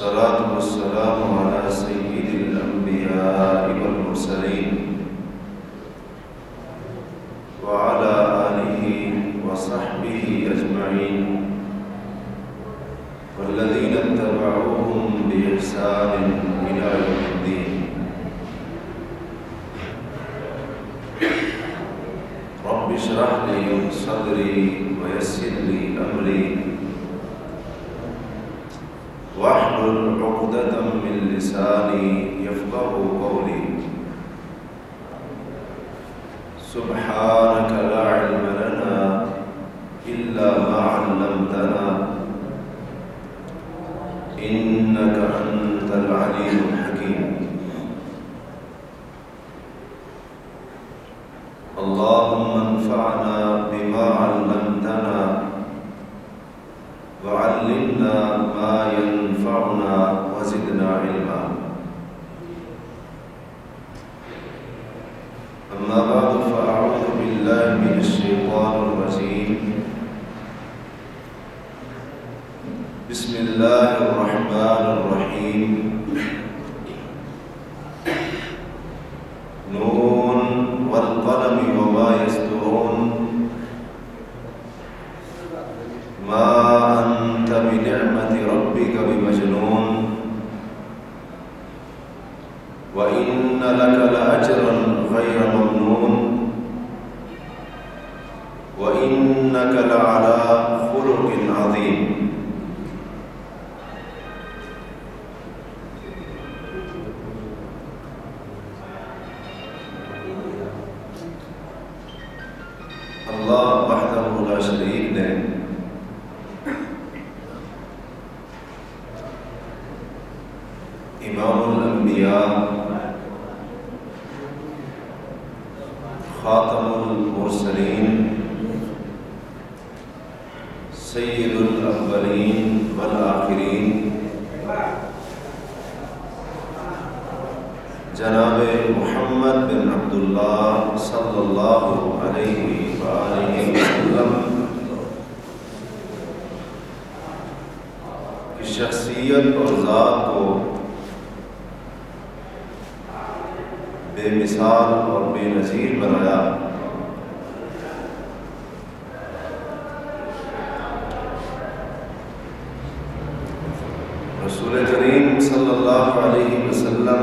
والصلاة والسلام على سيد الأنبياء والمرسلين وعلى آله وصحبه أجمعين والذين اتبعوهم بإحسان إلى يوم الدين. رب اشرح لي صدري ويسر لي أمري واحلل عقدة من لساني يفقهوا قولي. سبحانك لا علم لنا إلا ما علمتنا إنك أنت العليم الحكيم. اللهم انفعنا بما علمتنا وعلمنا ما ينفعنا وزدنا علما. أما بعد فأعوذ بالله من الشيطان الرجيم. بسم الله الرحمن الرحيم. نون والقلم وما يسطرون ما أنت بنعمة ربك بمجنون وإن لك لأجرا غير ممنون وإنك لعلى خلق عظيم. اللہ وحدہ لا شریک نے امام الانبیاء خاتم المرسلین سید الاولین والآخرین جناب محمد بن عبداللہ صلی اللہ علیہ وآلہ وسلم کی شخصیت اور ذات کو بے مثال اور بے نظیر بنایا. رسول کریم صلی اللہ علیہ وسلم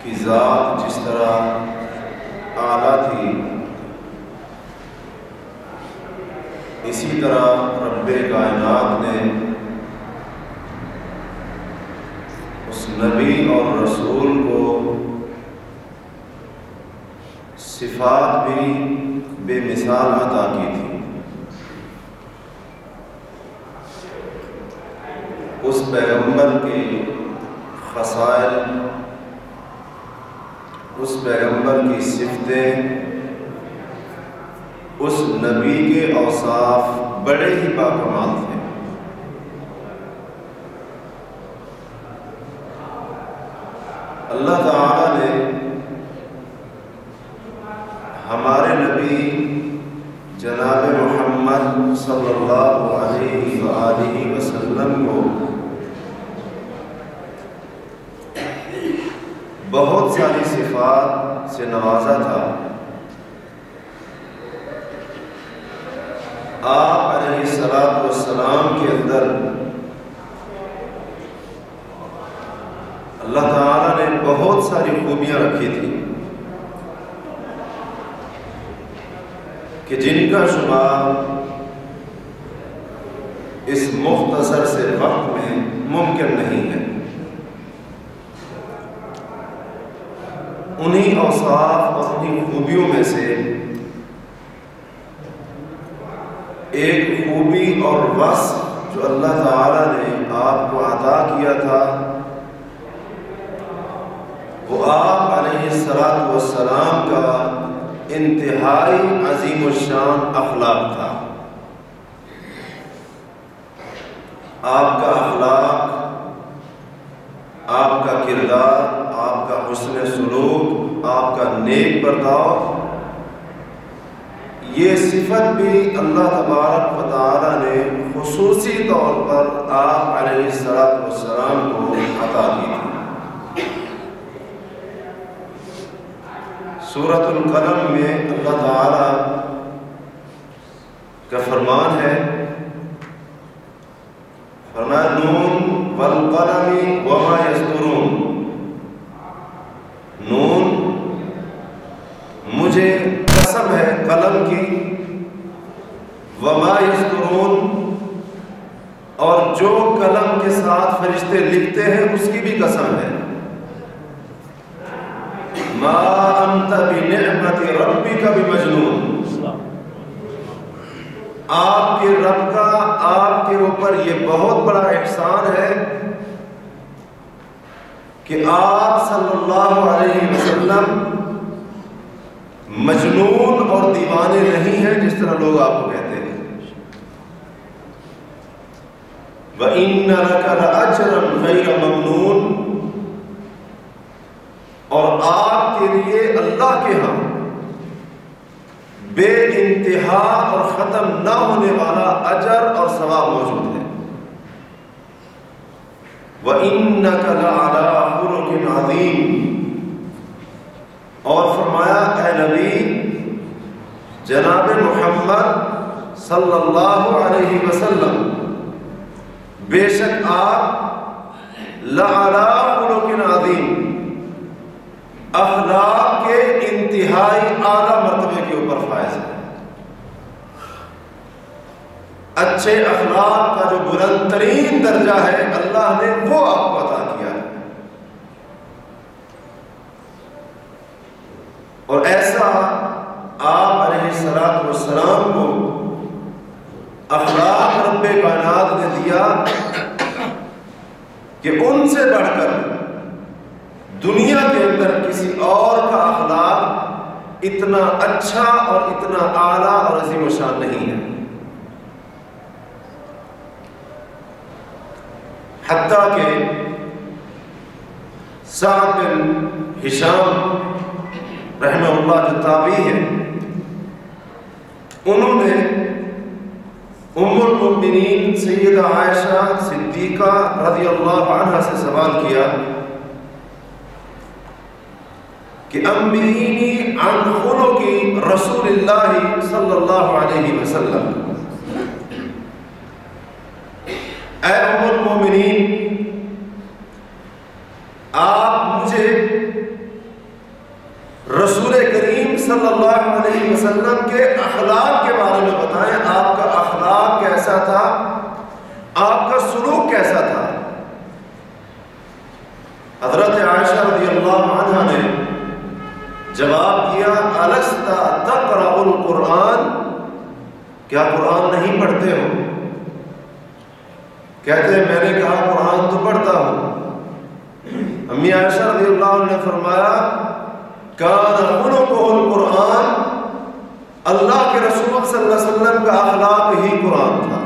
کی ذات جس طرح اعلیٰ تھی اسی طرح رب کائنات نے اس نبی اور رسول کو صفات بھی بے مثال عطا کی تھی. اس پیغمبر کی خصائل، اس پیغمبر کی صفتیں، اس نبی کے اوصاف بڑے ہی باکمال تھے. اللہ تعالی نے ہمارے نبی جناب محمد صلی اللہ علیہ وآلہ وسلم کو بہت ساری صفات سے نوازا تھا. آپ علیہ الصلوۃ والسلام کے اندر اللہ تعالیٰ نے بہت ساری خوبیاں رکھی تھی کہ جن کا شمار اس مختصر سے وقت میں ممکن نہیں ہے. انہی اوصاف اور انہی خوبیوں میں سے ایک خوبی اور وصف جو اللہ تعالیٰ نے آپ کو عطا کیا تھا وہ آپ علیہ الصلوۃ والسلام کا انتہائی عظیم الشان اخلاق تھا. آپ کا اخلاق، آپ کا کردار، آپ کا حسن سلوک، آپ کا نیک برتاؤ، یہ صفت بھی اللہ تبارک و تعالی نے خصوصی طور پر آپ علیہ السلام کو عطا کی تھی۔ سورۃ القلم میں اللہ تعالی کا فرمان ہے، فرمایا نون والقلم وما یسطرون، نون مجھے قسم ہے قلم کی، وما یسطرون اور جو قلم کے ساتھ فرشتے لکھتے ہیں اس کی بھی قسم ہے، ما انت بنعمت ربک بمجنون، آپ کے رب کا آپ کے اوپر یہ بہت بڑا احسان ہے کہ آپ صلی اللہ علیہ وسلم مجنون اور دیوانے نہیں ہیں جس طرح لوگ آپ کو کہتے ہیں۔ وَإِنَّ لَكَ لَأَجْرًا غَيْرَ مَمْنُونٍ، اور آپ کے لیے اللہ کے ہاں بے انتہا اور ختم نہ ہونے والا اجر اور ثواب موجود ہے۔ وَإِنَّكَ لَعَلَىٰ خُلُقٍ عَظِيمٍ، اور فرمایا اے نبی جناب محمد صلی اللہ علیہ وسلم، بے شک آپ لَعَلَىٰ خُلُقٍ عَظِيمٍ، اخلاق کے انتہائی اعلیٰ مرتبے کے اوپر فائز ہے۔ اچھے اخلاق کا جو بلند ترین درجہ ہے اللہ نے وہ آپ کو عطا کیا ہے، اور ایسا آپ علیہ السلام کو اخلاق رب کائنات نے دیا کہ ان سے بڑھ کر دنیا کے اندر کسی اور کا اخلاق اتنا اچھا اور اتنا اعلیٰ اور عظیم و شان نہیں ہے۔ حتیٰ کہ سعد بن ہشام رحمہ اللہ جو تابعی ہے، انہوں نے ام المؤمنین سیدہ عائشہ صدیقہ رضی اللہ عنہا سے سوال کیا کہ انبئینی عن خلق رسول اللہ صلی اللہ علیہ وسلم، اے ام المؤمنین آپ مجھے رسول کریم صلی اللہ علیہ وسلم کے اخلاق کے بارے میں بتائیں، آپ کا اخلاق کیسا تھا، آپ کا سلوک کیسا تھا۔ حضرت عائشہ رضی اللہ عنہا نے جواب دیا الست تقرأ القرآن، کیا قرآن نہیں پڑھتے ہو؟ کہتے ہیں میں نے کہا قرآن تو پڑھتا ہوں۔ امی عائشہ رضی اللہ عنہ نے فرمایا کان خلقہ القرآن، اللہ کے رسول صلی اللہ علیہ وسلم کا اخلاق ہی قرآن تھا،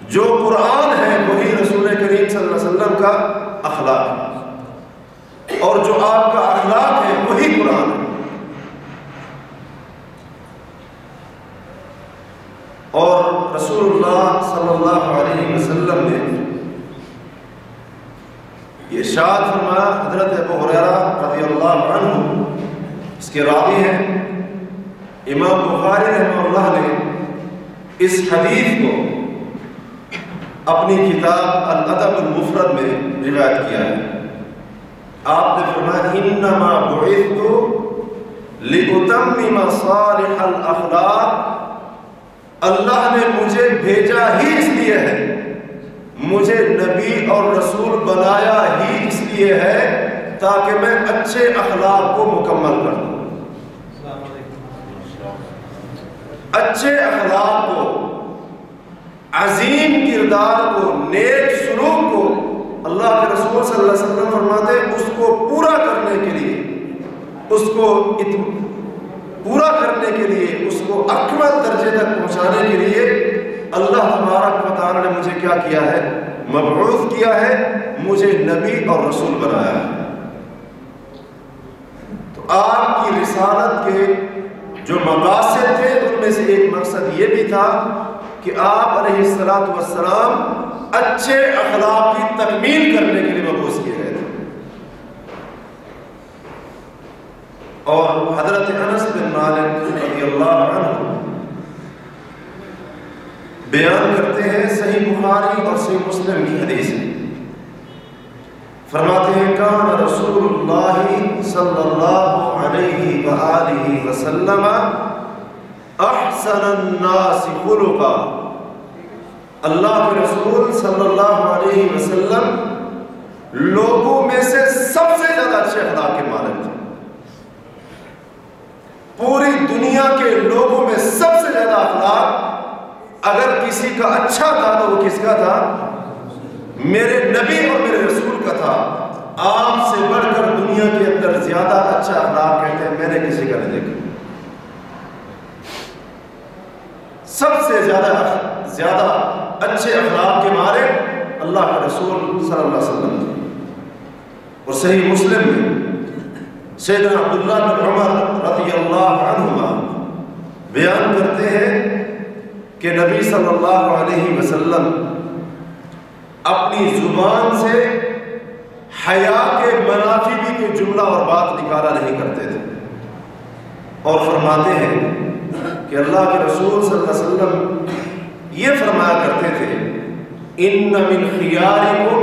جو قرآن ہے وہی رسول کریم صلی اللہ علیہ وسلم کا اخلاق ہے، اور جو آپ کا اخلاق ہے وہی قرآن ہے۔ اور رسول اللہ صلی اللہ علیہ وسلم نے یہ ارشاد فرمایا، حضرت ابو ہریرہ رضی اللہ عنہ اس کے راوی ہیں، امام بخاری رحمہ اللہ نے اس حدیث کو اپنی کتاب الادب المفرد میں روایت کیا ہے۔ آپ نے فرمایا انما بعثت لاتمم صالح الاخلاق، اللہ نے مجھے بھیجا ہی اس لیے ہے، مجھے نبی اور رسول بنایا ہی اس لیے ہے تاکہ میں اچھے اخلاق کو مکمل کر دوں۔ اچھے اخلاق کو، عظیم کردار کو، نیک سلوک کو اللہ کے رسول صلی اللہ علیہ وسلم فرماتے ہیں اس کو پورا کرنے کے لیے، اس کو پورا کرنے کے لیے، اس کو اکمل درجے تک پہنچانے کے لیے اللہ تبارک و تعالی نے مجھے کیا کیا ہے؟ مبعوث کیا ہے، مجھے نبی اور رسول بنایا ہے۔ تو آپ کی رسالت کے جو مقاصد تھے ان میں سے ایک مقصد یہ بھی تھا کہ آپ علیہ السلام اچھے اخلاق کی تکمیل کرنے کے لیے مبعوث کیے گئے تھے. اور حضرت انس بن مالک رضی اللہ عنہ بیان کرتے ہیں صحیح بخاری اور صحیح مسلم کی حدیث ہے. فرماتے ہیں کان رسول اللہ صلی اللہ علیہ وآلہ وسلم احسن الناس خلقا. اللہ کے رسول صلی اللہ علیہ وسلم لوگوں میں سے سب سے زیادہ اچھے اخلاق کے مالک تھے. پوری دنیا کے لوگوں میں سب سے زیادہ اخلاق اگر کسی کا اچھا تھا تو وہ کس کا تھا؟ میرے نبی اور میرے رسول کا تھا. آپ سے بڑھ کر دنیا کے اندر زیادہ اچھا اخلاق کہتے ہیں میں نے کسی کا نہیں دیکھا. سب سے زیادہ اچھے اخلاق کے مالک اللہ کے رسول صلی اللہ علیہ وسلم تھے. اور صحیح مسلم میں سیدنا عبداللہ بن عمر رضی اللہ عنہما بیان کرتے ہیں کہ نبی صلی اللہ علیہ وسلم اپنی زبان سے حیا کے منافی بھی کوئی جملہ اور بات نکالا نہیں کرتے تھے. اور فرماتے ہیں کہ اللہ کے رسول صلی اللہ علیہ وسلم یہ فرمایا کرتے تھے ان من خیارکم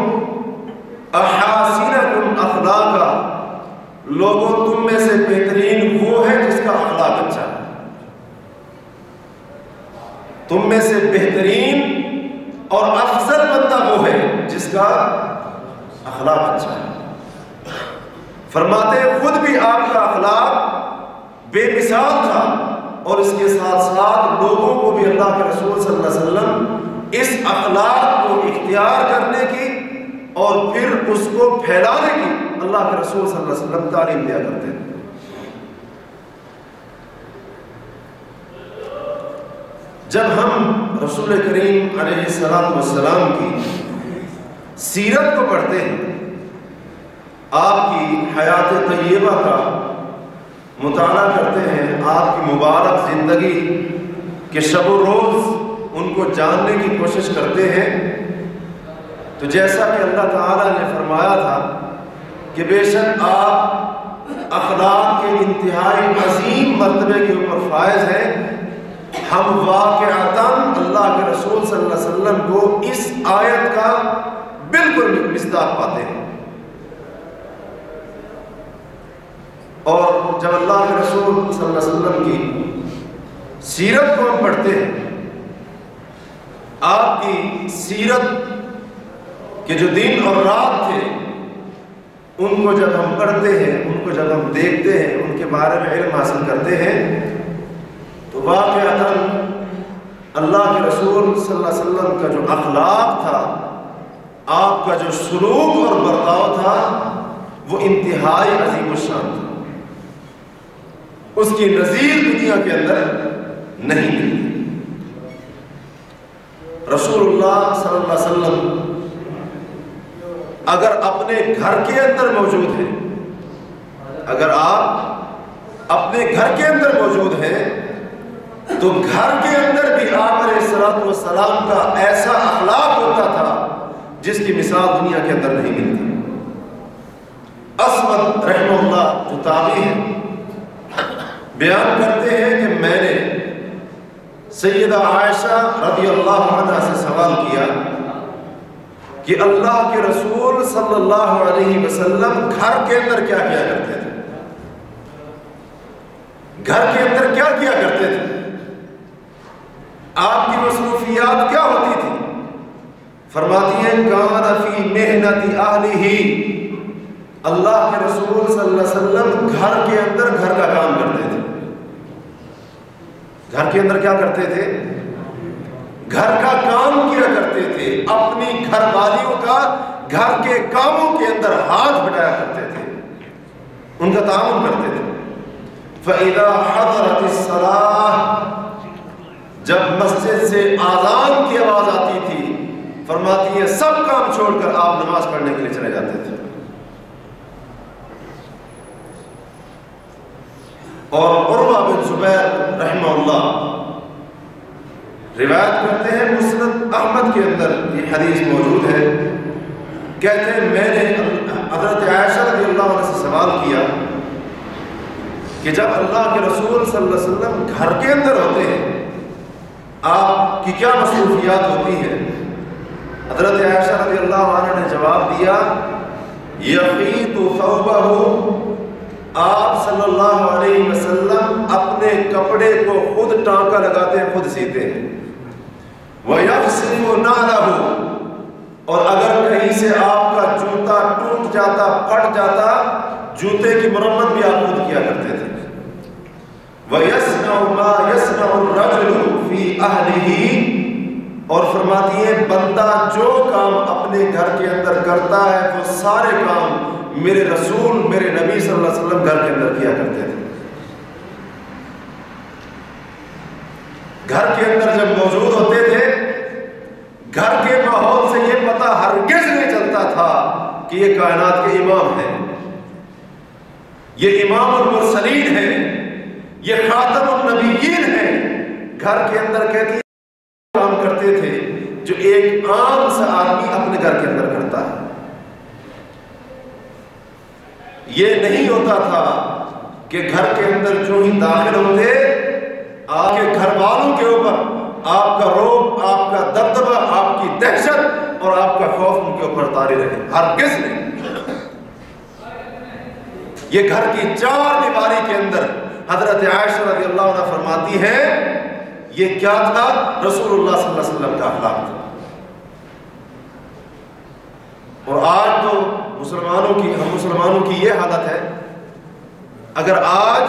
احاسنکم اخلاقا. لوگوں تم میں سے بہترین وہ ہے جس کا اخلاق اچھا ہے. تم میں سے بہترین اور افضل بندہ وہ ہے جس کا اخلاق اچھا ہے. فرماتے ہیں خود بھی آپ کا اخلاق بے مثال تھا اور اس کے ساتھ ساتھ لوگوں کو بھی اللہ کے رسول صلی اللہ علیہ وسلم اس اخلاق کو اختیار کرنے کی اور پھر اس کو پھیلانے کی اللہ کے رسول صلی اللہ علیہ وسلم تعلیم دیا کرتے تھے. جب ہم رسول کریم علیہ السلام کی سیرت کو پڑھتے ہیں، آپ کی حیات طیبہ کا مطالعہ کرتے ہیں، آپ کی مبارک زندگی کے شب و روز ان کو جاننے کی کوشش کرتے ہیں، تو جیسا کہ اللہ تعالیٰ نے فرمایا تھا کہ بے شک آپ اخلاق کے انتہائی عظیم مرتبے کے اوپر فائز ہیں، ہم واقعتاً اللہ کے رسول صلی اللہ علیہ وسلم کو اس آیت کا بالکل مصداق پاتے ہیں. اور جب اللہ کے رسول صلی اللہ علیہ وسلم کی سیرت کو ہم پڑھتے ہیں، آپ کی سیرت کے جو دن اور رات تھے ان کو جب ہم پڑھتے ہیں، ان کو جب ہم دیکھتے ہیں، ان کے بارے میں علم حاصل کرتے ہیں، تو واقعتاً اللہ کے رسول صلی اللہ علیہ وسلم کا جو اخلاق تھا، آپ کا جو سلوک اور برتاؤ تھا، وہ انتہائی عظیم الشان تھا. اس کی نظیر دنیا کے اندر نہیں ملتی. رسول اللہ صلی اللہ علیہ وسلم اگر اپنے گھر کے اندر موجود ہیں، اگر آپ اپنے گھر کے اندر موجود ہیں تو گھر کے اندر بھی آپ علیہ السلام کا ایسا اخلاق ہوتا تھا جس کی مثال دنیا کے اندر نہیں ملتی. اسود رحمہ اللہ جو تابعی ہیں بیان کرتے ہیں کہ میں نے سیدہ عائشہ رضی اللہ عنہا سے سوال کیا کہ اللہ کے رسول صلی اللہ علیہ وسلم گھر کے اندر کیا کیا کرتے تھے؟ گھر کے اندر کیا کیا کرتے تھے؟ آپ کی مصروفیات کیا ہوتی تھی؟ فرماتی ہیں کان فی محنت اہلہ. اللہ کے رسول صلی اللہ علیہ وسلم گھر کے اندر گھر کا کام کرتے تھے. گھر کے اندر کیا کرتے تھے؟ گھر کا کام کیا کرتے تھے. اپنی گھر والیوں کا گھر کے کاموں کے اندر ہاتھ بٹایا کرتے تھے، ان کا تعاون کرتے تھے. فَإِذَا حَضَرَتِ الصَّلَاةُ، جب مسجد سے آذان کی آواز آتی تھی، فرماتی ہے سب کام چھوڑ کر آپ نماز پڑھنے کے لیے چلے جاتے تھے. اور عروہ بن زبیر رحمہ اللہ روایت کرتے ہیں، مسند احمد کے اندر یہ حدیث موجود ہے، کہتے ہیں میں نے حضرت عائشہ رضی اللہ عنہ سے سوال کیا کہ جب اللہ کے رسول صلی اللہ علیہ وسلم گھر کے اندر ہوتے ہیں آپ کی کیا مصروفیات ہوتی ہیں؟ حضرت عائشہ رضی اللہ عنہ نے جواب دیا، یقیت ثوبہ، آپ صلی اللہ علیہ وسلم اپنے کپڑے کو خود ٹانکا لگاتے ہیں، خود سیتے ہیں، وَيَغْسِلُ نَعْلَهُ، اور اگر کہیں سے آپ کا جوتا ٹوٹ جاتا پھٹ جاتا جوتے کی مرمت بھی آپ خود کیا کرتے تھے، وَيَصْنَعُ مَا يَصْنَعُ الرَّجُلُ فِي أَهْلِهِ، اور فرماتی ہے بندہ جو کام اپنے گھر کے اندر کرتا ہے وہ سارے کام میرے رسول میرے نبی صلی اللہ علیہ وسلم گھر کے اندر کیا کرتے تھے۔ گھر کے اندر جب موجود ہوتے تھے، گھر کے ماحول سے یہ پتہ ہرگز نہیں چلتا تھا کہ یہ کائنات کے امام ہیں، یہ امام المرسلین ہیں، یہ خاتم النبیین ہیں۔ گھر کے اندر کہتی کام کرتے تھے جو ایک عام سا آدمی اپنے گھر کے اندر کرتا ہے۔ یہ نہیں ہوتا تھا کہ گھر کے اندر جو ہی داخل ہوتے آپ کے گھر والوں کے اوپر آپ کا رعب، آپ کا دبدبہ، آپ کی دہشت اور آپ کا خوف ان کے اوپر طاری رہے، ہرگز نہیں۔ یہ گھر کی چار دیواری کے اندر حضرت عائشہ رضی اللہ عنہ فرماتی ہے یہ کیا تھا؟ رسول اللہ صلی اللہ علیہ وسلم کا اخلاق تھا۔ اور آج تو ہم مسلمانوں کی یہ حالت ہے، اگر آج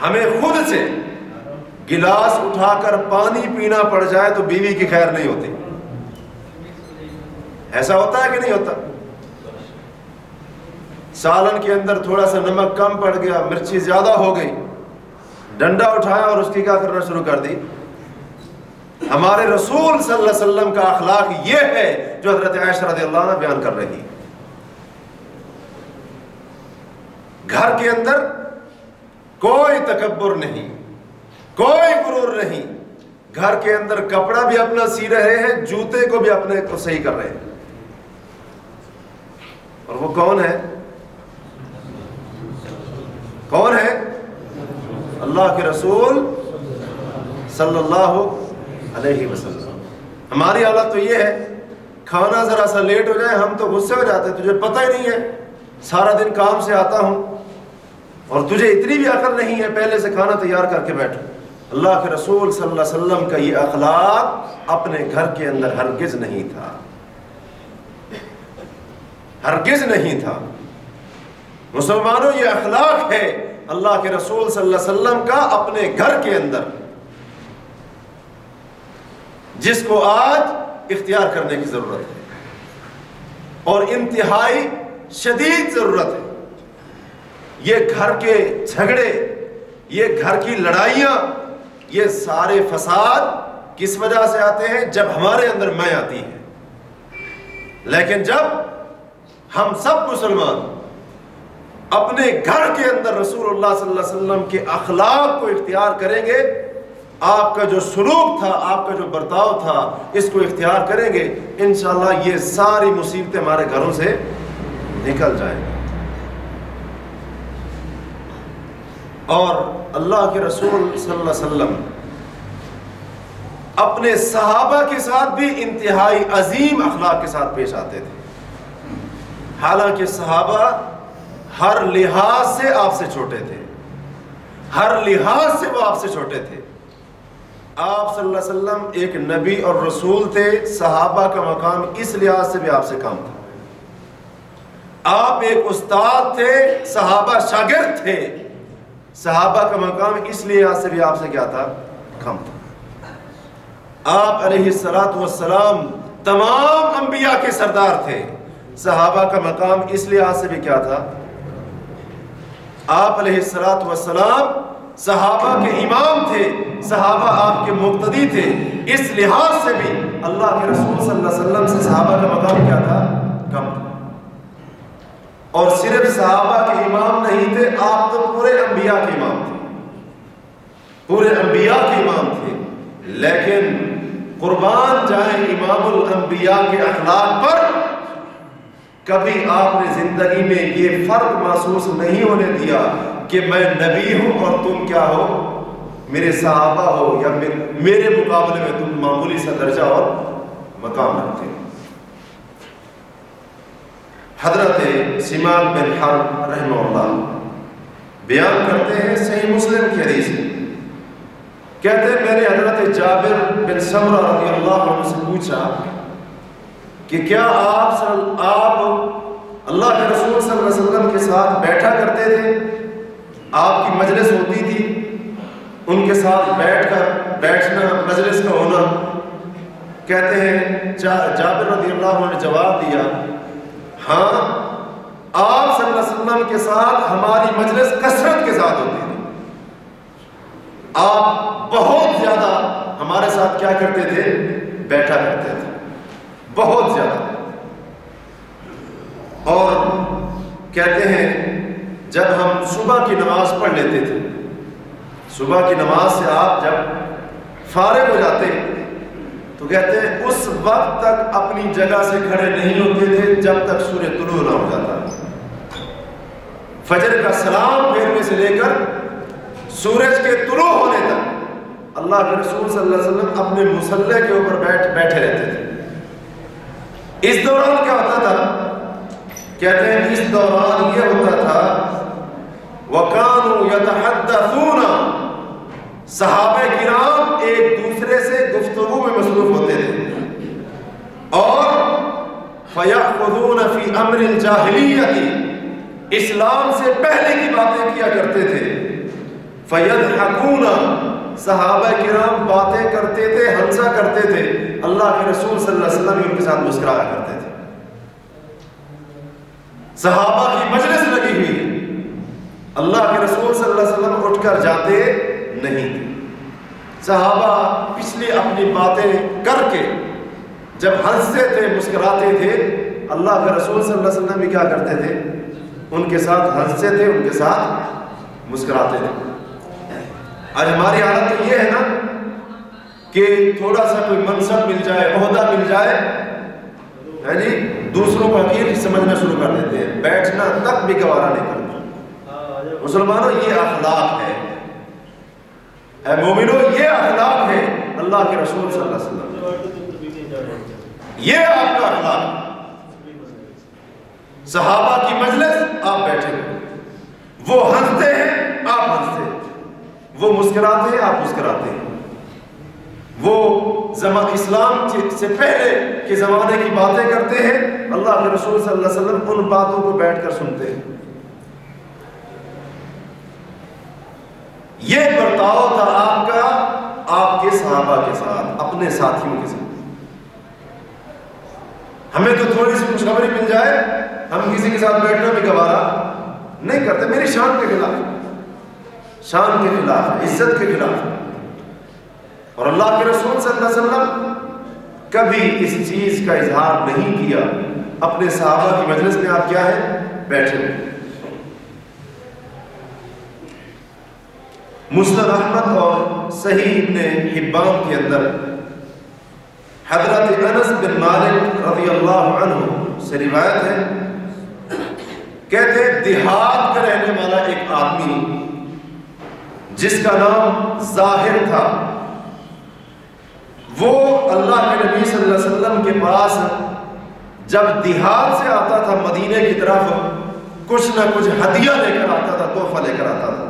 ہمیں خود سے گلاس اٹھا کر پانی پینا پڑ جائے تو بیوی کی خیر نہیں ہوتی۔ ایسا ہوتا ہے کہ نہیں ہوتا؟ سالن کے اندر تھوڑا سا نمک کم پڑ گیا، مرچی زیادہ ہو گئی، ڈنڈا اٹھایا اور اس کی کیا کرنا شروع کر دی۔ ہمارے رسول صلی اللہ علیہ وسلم کا اخلاق یہ ہے جو حضرت عائشہ رضی اللہ عنہ بیان کر رہی۔ گھر کے اندر کوئی تکبر نہیں، کوئی غرور نہیں، گھر کے اندر کپڑا بھی اپنا سی رہے ہیں، جوتے کو بھی اپنے کو صحیح کر رہے ہیں۔ اور وہ کون ہے؟ کون ہے؟ اللہ کے رسول صلی اللہ علیہ وسلم۔ ہماری حالت تو یہ ہے، کھانا ذرا سا لیٹ ہو جائے ہم تو غصے ہو جاتے، تجھے پتہ ہی نہیں ہے، سارا دن کام سے آتا ہوں اور تجھے اتنی بھی عقل نہیں ہے پہلے سے کھانا تیار کر کے بیٹھو۔ اللہ کے رسول صلی اللہ علیہ وسلم کا یہ اخلاق اپنے گھر کے اندر ہرگز نہیں تھا، ہرگز نہیں تھا۔ مسلمانوں یہ اخلاق ہے اللہ کے رسول صلی اللہ علیہ وسلم کا اپنے گھر کے اندر، جس کو آج اختیار کرنے کی ضرورت ہے اور انتہائی شدید ضرورت ہے۔ یہ گھر کے جھگڑے، یہ گھر کی لڑائیاں، یہ سارے فساد کس وجہ سے آتے ہیں؟ جب ہمارے اندر میں آتی ہے۔ لیکن جب ہم سب مسلمان اپنے گھر کے اندر رسول اللہ صلی اللہ علیہ وسلم کے اخلاق کو اختیار کریں گے، آپ کا جو سلوک تھا، آپ کا جو برتاؤ تھا، اس کو اختیار کریں گے، انشاءاللہ یہ ساری مصیبتیں ہمارے گھروں سے نکل جائیں گی۔ اور اللہ کے رسول صلی اللہ علیہ وسلم اپنے صحابہ کے ساتھ بھی انتہائی عظیم اخلاق کے ساتھ پیش آتے تھے، حالانکہ صحابہ ہر لحاظ سے آپ سے چھوٹے تھے، ہر لحاظ سے وہ آپ سے چھوٹے تھے۔ آپ صلی اللہ علیہ وسلم ایک نبی اور رسول تھے، صحابہ کا مقام اس لحاظ سے بھی آپ سے کم تھا۔ آپ ایک استاد تھے، صحابہ شاگرد تھے، صحابہ کا مقام اس لحاظ سے بھی آپ سے کیا تھا؟ کم تھا۔ آپ علیہ السلام تمام انبیاء کے سردار تھے، صحابہ کا مقام اس لحاظ سے بھی کیا تھا؟ آپ علیہ السلام صحابہ کے امام تھے، صحابہ آپ کے مقتدی تھے، اس لحاظ سے بھی اللہ کے رسول صلی اللہ علیہ وسلم سے صحابہ کا مقام کیا تھا؟ کم تھا۔ اور صرف صحابہ کے امام نہیں تھے، آپ تو پورے انبیاء کے امام پورے انبیاء کے امام تھے، لیکن قربان جائیں امام الانبیاء کے اخلاق پر، کبھی آپ نے زندگی میں یہ فرق محسوس نہیں ہونے دیا کہ میں نبی ہوں اور تم کیا ہو، میرے صحابہ ہو، یا میرے مقابلے میں تم معمولی سا درجہ اور مقام رکھتے ہو۔ حضرت سماک بن حرب رحمہ اللہ بیان کرتے ہیں صحیح مسلم کی حدیث میں، کہتے ہیں میں نے حضرت جابر بن سمرہ رضی اللہ عنہ سے پوچھا کہ کیا آپ اللہ کے رسول صلی اللہ علیہ وسلم کے ساتھ بیٹھا کرتے تھے؟ آپ کی مجلس ہوتی تھی، ان کے ساتھ بیٹھنا مجلس کا ہونا؟ کہتے ہیں جابر رضی اللہ عنہ نے جواب دیا، ہاں آپ صلی اللہ علیہ وسلم کے ساتھ ہماری مجلس کثرت کے ساتھ ہوتی تھی، آپ بہت زیادہ ہمارے ساتھ کیا کرتے تھے؟ بیٹھا کرتے تھے، بہت زیادہ۔ اور کہتے ہیں جب ہم صبح کی نماز پڑھ لیتے تھے، صبح کی نماز سے آپ جب فارغ ہو جاتے تو کہتے ہیں اس وقت تک اپنی جگہ سے کھڑے نہیں ہوتے تھے جب تک سورج طلوع نہ ہو جاتا۔ فجر کا سلام پھیرنے سے لے کر سورج کے طلوع ہونے تک اللہ کے رسول صلی اللہ علیہ وسلم اپنے مصلی کے اوپر بیٹھے رہتے تھے۔ اس دوران کیا ہوتا تھا؟ کہتے ہیں اس دوران یہ ہوتا تھا وَكَانُوا يَتَحَدَّثُونَ، صحابہ کرام ایک دوسرے سے گفتگو میں مصروف ہوتے تھے، اور فَيَأْخُذُونَ فِي أَمْرِ الْجَاهِلِيَّةِ، اسلام سے پہلے کی باتیں کیا کرتے تھے، فَيَضْحَكُونَ، صحابہ کرام باتیں کرتے تھے، ہنسا کرتے تھے، اللہ کے رسول صلی اللہ علیہ وسلم ان کے ساتھ مسکرایا کرتے تھے۔ صحابہ کی مجلس لگی ہوئی ہے، اللہ کے رسول صلی اللہ علیہ وسلم اٹھ کر جاتے نہیں تھے۔ صحابہ پچھلی اپنی باتیں کر کے جب ہنستے تھے، مسکراتے تھے، اللہ کے رسول صلی اللہ علیہ وسلم بھی کیا کرتے تھے؟ ان کے ساتھ ہنستے تھے، ان کے ساتھ مسکراتے تھے۔ آج ہماری حالت تو یہ ہے نا کہ تھوڑا سا کوئی منصب مل جائے، عہدہ مل جائے، ہے جی، دوسروں کو حقیر سمجھنا شروع کر دیتے ہیں، بیٹھنا تک بھی گوارا نہیں کرتے۔ مسلمانوں یہ اخلاق ہے، اے مومنوں یہ اخلاق ہے اللہ کے رسول صلی اللہ علیہ وسلم، یہ آپ کا اخلاق ہے۔ صحابہ کی مجلس آپ بیٹھے ہوئے، وہ ہنستے ہیں آپ ہنستے ہیں، وہ مسکراتے ہیں آپ مسکراتے ہیں، وہ اسلام سے پہلے کے زمانے کی باتیں کرتے ہیں، اللہ کے رسول صلی اللہ علیہ وسلم ان باتوں کو بیٹھ کر سنتے ہیں۔ یہ برتاؤ تھا آپ کا آپ کے صحابہ کے ساتھ، اپنے ساتھیوں کے ساتھ۔ ہمیں تو تھوڑی سی خوشخبری مل جائے ہم کسی کے ساتھ بیٹھنا بھی گوارا نہیں کرتے، میری شان کے خلاف، شان کے خلاف، عزت کے خلاف۔ اور اللہ کے رسول صلی اللہ علیہ وسلم کبھی اس چیز کا اظہار نہیں کیا۔ اپنے صحابہ کی مجلس میں آپ کیا ہے؟ بیٹھے ہوئے۔ مسند احمد اور صحیح ابن حبان کے اندر حضرت انس بن مالک رضی اللہ عنہ سے روایت ہے، کہتے ہیں دیہات کا رہنے والا ایک آدمی جس کا نام ظاہر تھا، وہ اللہ کے نبی صلی اللہ علیہ وسلم کے پاس جب دیہات سے آتا تھا مدینے کی طرف، کچھ نہ کچھ ہدیہ لے کر آتا تھا، تحفہ لے کر آتا تھا۔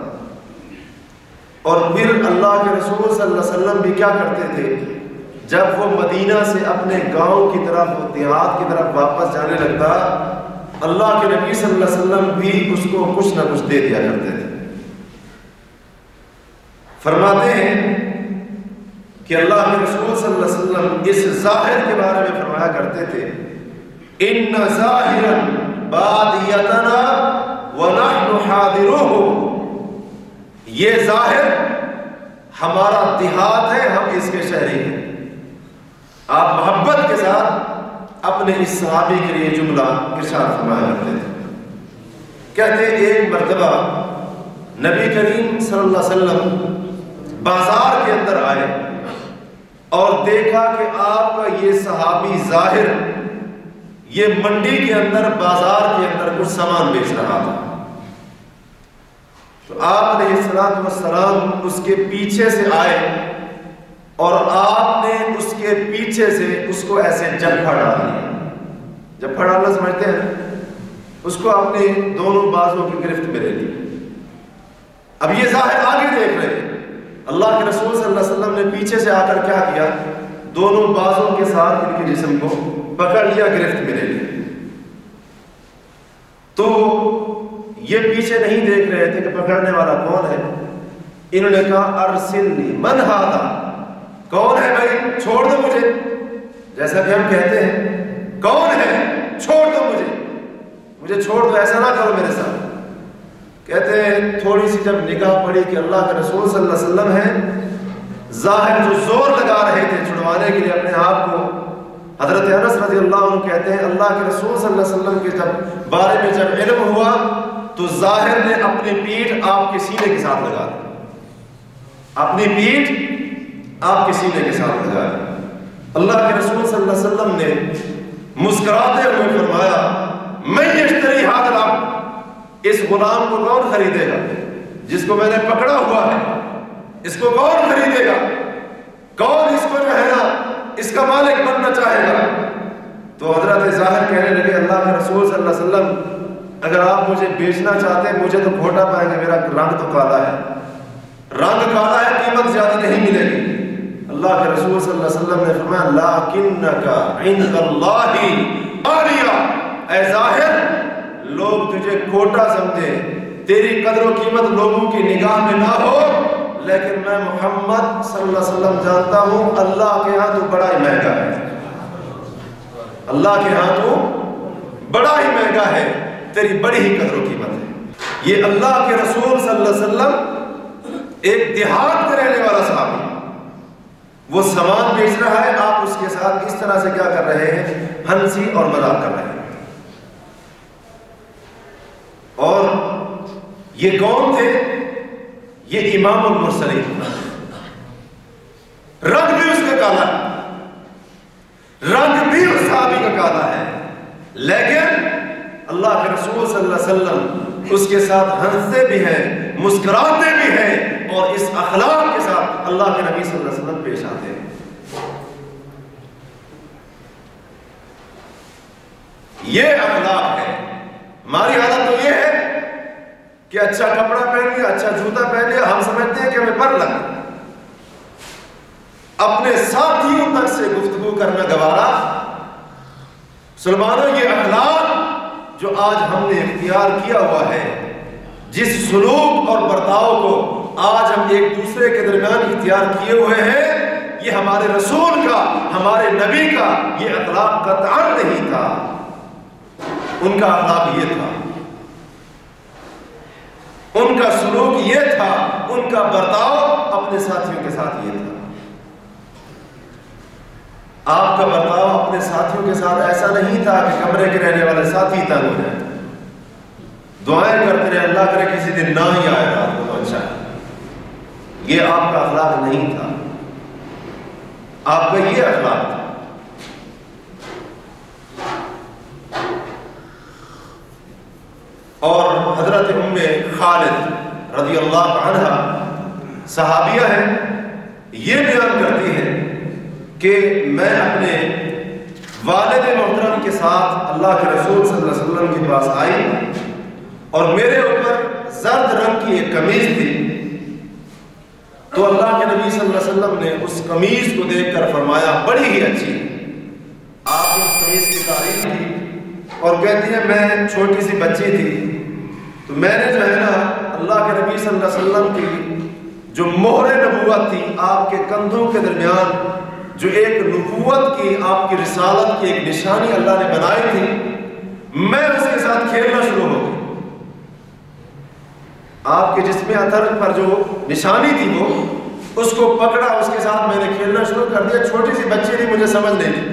اور پھر اللہ کے رسول صلی اللہ علیہ وسلم بھی کیا کرتے تھے، جب وہ مدینہ سے اپنے گاؤں کی طرف، دیہات کی طرف واپس جانے لگتا، اللہ کے نبی صلی اللہ علیہ وسلم بھی اس کو کچھ نہ کچھ دے دیا کرتے تھے۔ فرماتے ہیں کہ اللہ کے رسول صلی اللہ علیہ وسلم اس ظاہر کے بارے میں فرمایا کرتے تھے، ان ظاہرا بادیتنا ونحن حاضروہ، یہ ظاہر ہمارا دیہات ہے، ہم اس کے شہری ہیں۔ آپ محبت کے ساتھ اپنے اس صحابی کے لیے جملہ ارشاد فرمایا کرتے تھے۔ کہتے ایک مرتبہ نبی کریم صلی اللہ علیہ وسلم بازار کے اندر آئے اور دیکھا کہ آپ کا یہ صحابی ظاہر یہ منڈی کے اندر بازار کے اندر کچھ سامان بیچ رہا تھا، تو آپ علیہ السلام اس کے پیچھے سے آئے اور آپ نے اس کے پیچھے سے اس کو ایسے جھپڑ ڈال دیا۔ جھپڑ ڈالنا سمجھتے ہیں؟ اس کو اپنے دونوں بازوں کی گرفت میں لے لی۔ اب یہ ظاہر آگے دیکھ رہے ہیں، اللہ کے رسول صلی اللہ علیہ وسلم نے پیچھے سے آ کر کیا کیا؟ دونوں بازوں کے ساتھ ان کے جسم کو پکڑ لیا، گرفت میں لے لیا۔ تو یہ پیچھے نہیں دیکھ رہے تھے کہ پکڑنے والا کون ہے، انہوں نے کہا ارسلنی من ھذا، کون ہے بھائی، چھوڑ دو مجھے، جیسا کہ ہم کہتے ہیں کون ہے، چھوڑ دو مجھے چھوڑ دو، ایسا نہ کرو میرے ساتھ۔ کہتے ہیں تھوڑی سی جب نگاہ پڑی کہ اللہ کے رسول صلی اللہ علیہ وسلم ہیں، ظاہر جو زور لگا رہے تھے چھڑوانے کے لیے اپنے آپ کو، حضرت انس رضی اللہ عنہ کہتے ہیں اللہ کے رسول صلی اللہ علیہ وسلم کے جب بارے میں جب علم ہوا تو ظاہر نے اپنی پیٹھ آپ کے سینے کے ساتھ لگا دی، اپنی پیٹھ آپ کے سینے کے ساتھ لگا دی۔ اللہ کے رسول صلی اللہ علیہ وسلم نے مسکراتے ہوئے فرمایا میں یشتری ھذا العبد، اس غلام کو کون خریدے گا جس کو میں نے پکڑا ہوا ہے، اس کو کون خریدے گا، کون اس کو جو ہے نا اس کا مالک بننا چاہے گا؟ تو حضرت ظاہر کہنے لگے اللہ کے رسول صلی اللہ علیہ وسلم اگر آپ مجھے بیچنا چاہتے ہیں مجھے تو کھوٹا پائیں گے، میرا رنگ تو کالا ہے، رنگ کالا ہے، قیمت زیادہ نہیں ملے گی۔ اللہ کے رسول صلی اللہ علیہ وسلم نے فرمایا لکنک عند اللہ عالیہ، اے ظاہر لوگ تجھے کھوٹا سمجھے، تیری قدر و قیمت لوگوں کی نگاہ میں نہ ہو، لیکن میں محمد صلی اللہ علیہ وسلم جانتا ہوں اللہ کے ہاں تو بڑا ہی مہنگا ہے، اللہ کے ہاں تو بڑا ہی مہنگا ہے، تیری بڑی ہی قدر و قیمت ہے۔ یہ اللہ کے رسول صلی اللہ علیہ وسلم ایک دیہات کے رہنے والا صحابی، وہ سامان بیچ رہا ہے، آپ اس کے ساتھ اس طرح سے کیا کر رہے ہیں، ہنسی اور مذاق کر رہے ہیں۔ اور یہ کون تھے؟ یہ امام المرسلین، رنگ بھی اس کا کالا ہے، رنگ بھی اس صحابی کا کالا ہے، لیکن اللہ کے رسول صلی اللہ علیہ وسلم اس کے ساتھ ہنستے بھی ہیں، مسکراتے بھی ہیں، اور اس اخلاق کے ساتھ اللہ کے نبی صلی اللہ علیہ وسلم پیش آتے ہیں۔ یہ اخلاق ہے۔ ہماری حالت تو یہ ہے کہ اچھا کپڑا پہن لیا، اچھا جوتا پہن لیا، ہم سمجھتے ہیں کہ ہمیں پر لگ، اپنے ساتھیوں تک سے گفتگو کرنا گوارا۔ مسلمانوں یہ اخلاق جو آج ہم نے اختیار کیا ہوا ہے، جس سلوک اور برتاؤ کو آج ہم ایک دوسرے کے درمیان اختیار کیے ہوئے ہیں، یہ ہمارے رسول کا، ہمارے نبی کا یہ اخلاق قطعاً نہیں تھا۔ ان کا اخلاق یہ تھا، ان کا سلوک یہ تھا، ان کا برتاؤ اپنے ساتھیوں کے ساتھ یہ تھا۔ آپ کا برتاؤ اپنے ساتھیوں کے ساتھ ایسا نہیں تھا کہ کمرے کے رہنے والے ساتھی تنگ ہو جائیں، دعائیں کرتے رہے اللہ کرے کسی دن نہ ہی آئے رات کو تو اچھا ہے۔ یہ آپ کا اخلاق نہیں تھا، آپ کا یہ اخلاق تھا۔ اور حضرت ام خالد رضی اللہ عنہ صحابیہ ہیں، یہ بیان کرتی ہیں کہ میں اپنے والد محترم کے ساتھ اللہ کے رسول صلی اللہ علیہ وسلم کے پاس آئی اور میرے اوپر زرد رنگ کی ایک قمیض تھی، تو اللہ کے نبی صلی اللہ علیہ وسلم نے اس قمیض کو دیکھ کر فرمایا بڑی ہی اچھی۔ آپ نے اس قمیض کی تعریف کی اور کہتی ہیں میں چھوٹی سی بچی تھی تو میں نے جو ہے نا اللہ کے نبی صلی اللہ علیہ وسلم کی جو مہر نبوت تھی، آپ کے کندھوں کے درمیان جو ایک نبوت کی، آپ کی رسالت کی ایک نشانی اللہ نے بنائی تھی، میں اس کے ساتھ کھیلنا شروع ہو گئی۔ آپ کے جسم اثر پر جو نشانی تھی وہ اس کو پکڑا، اس کے ساتھ میں نے کھیلنا شروع کر دیا۔ چھوٹی سی بچی تھی، مجھے سمجھ نہیں تھی۔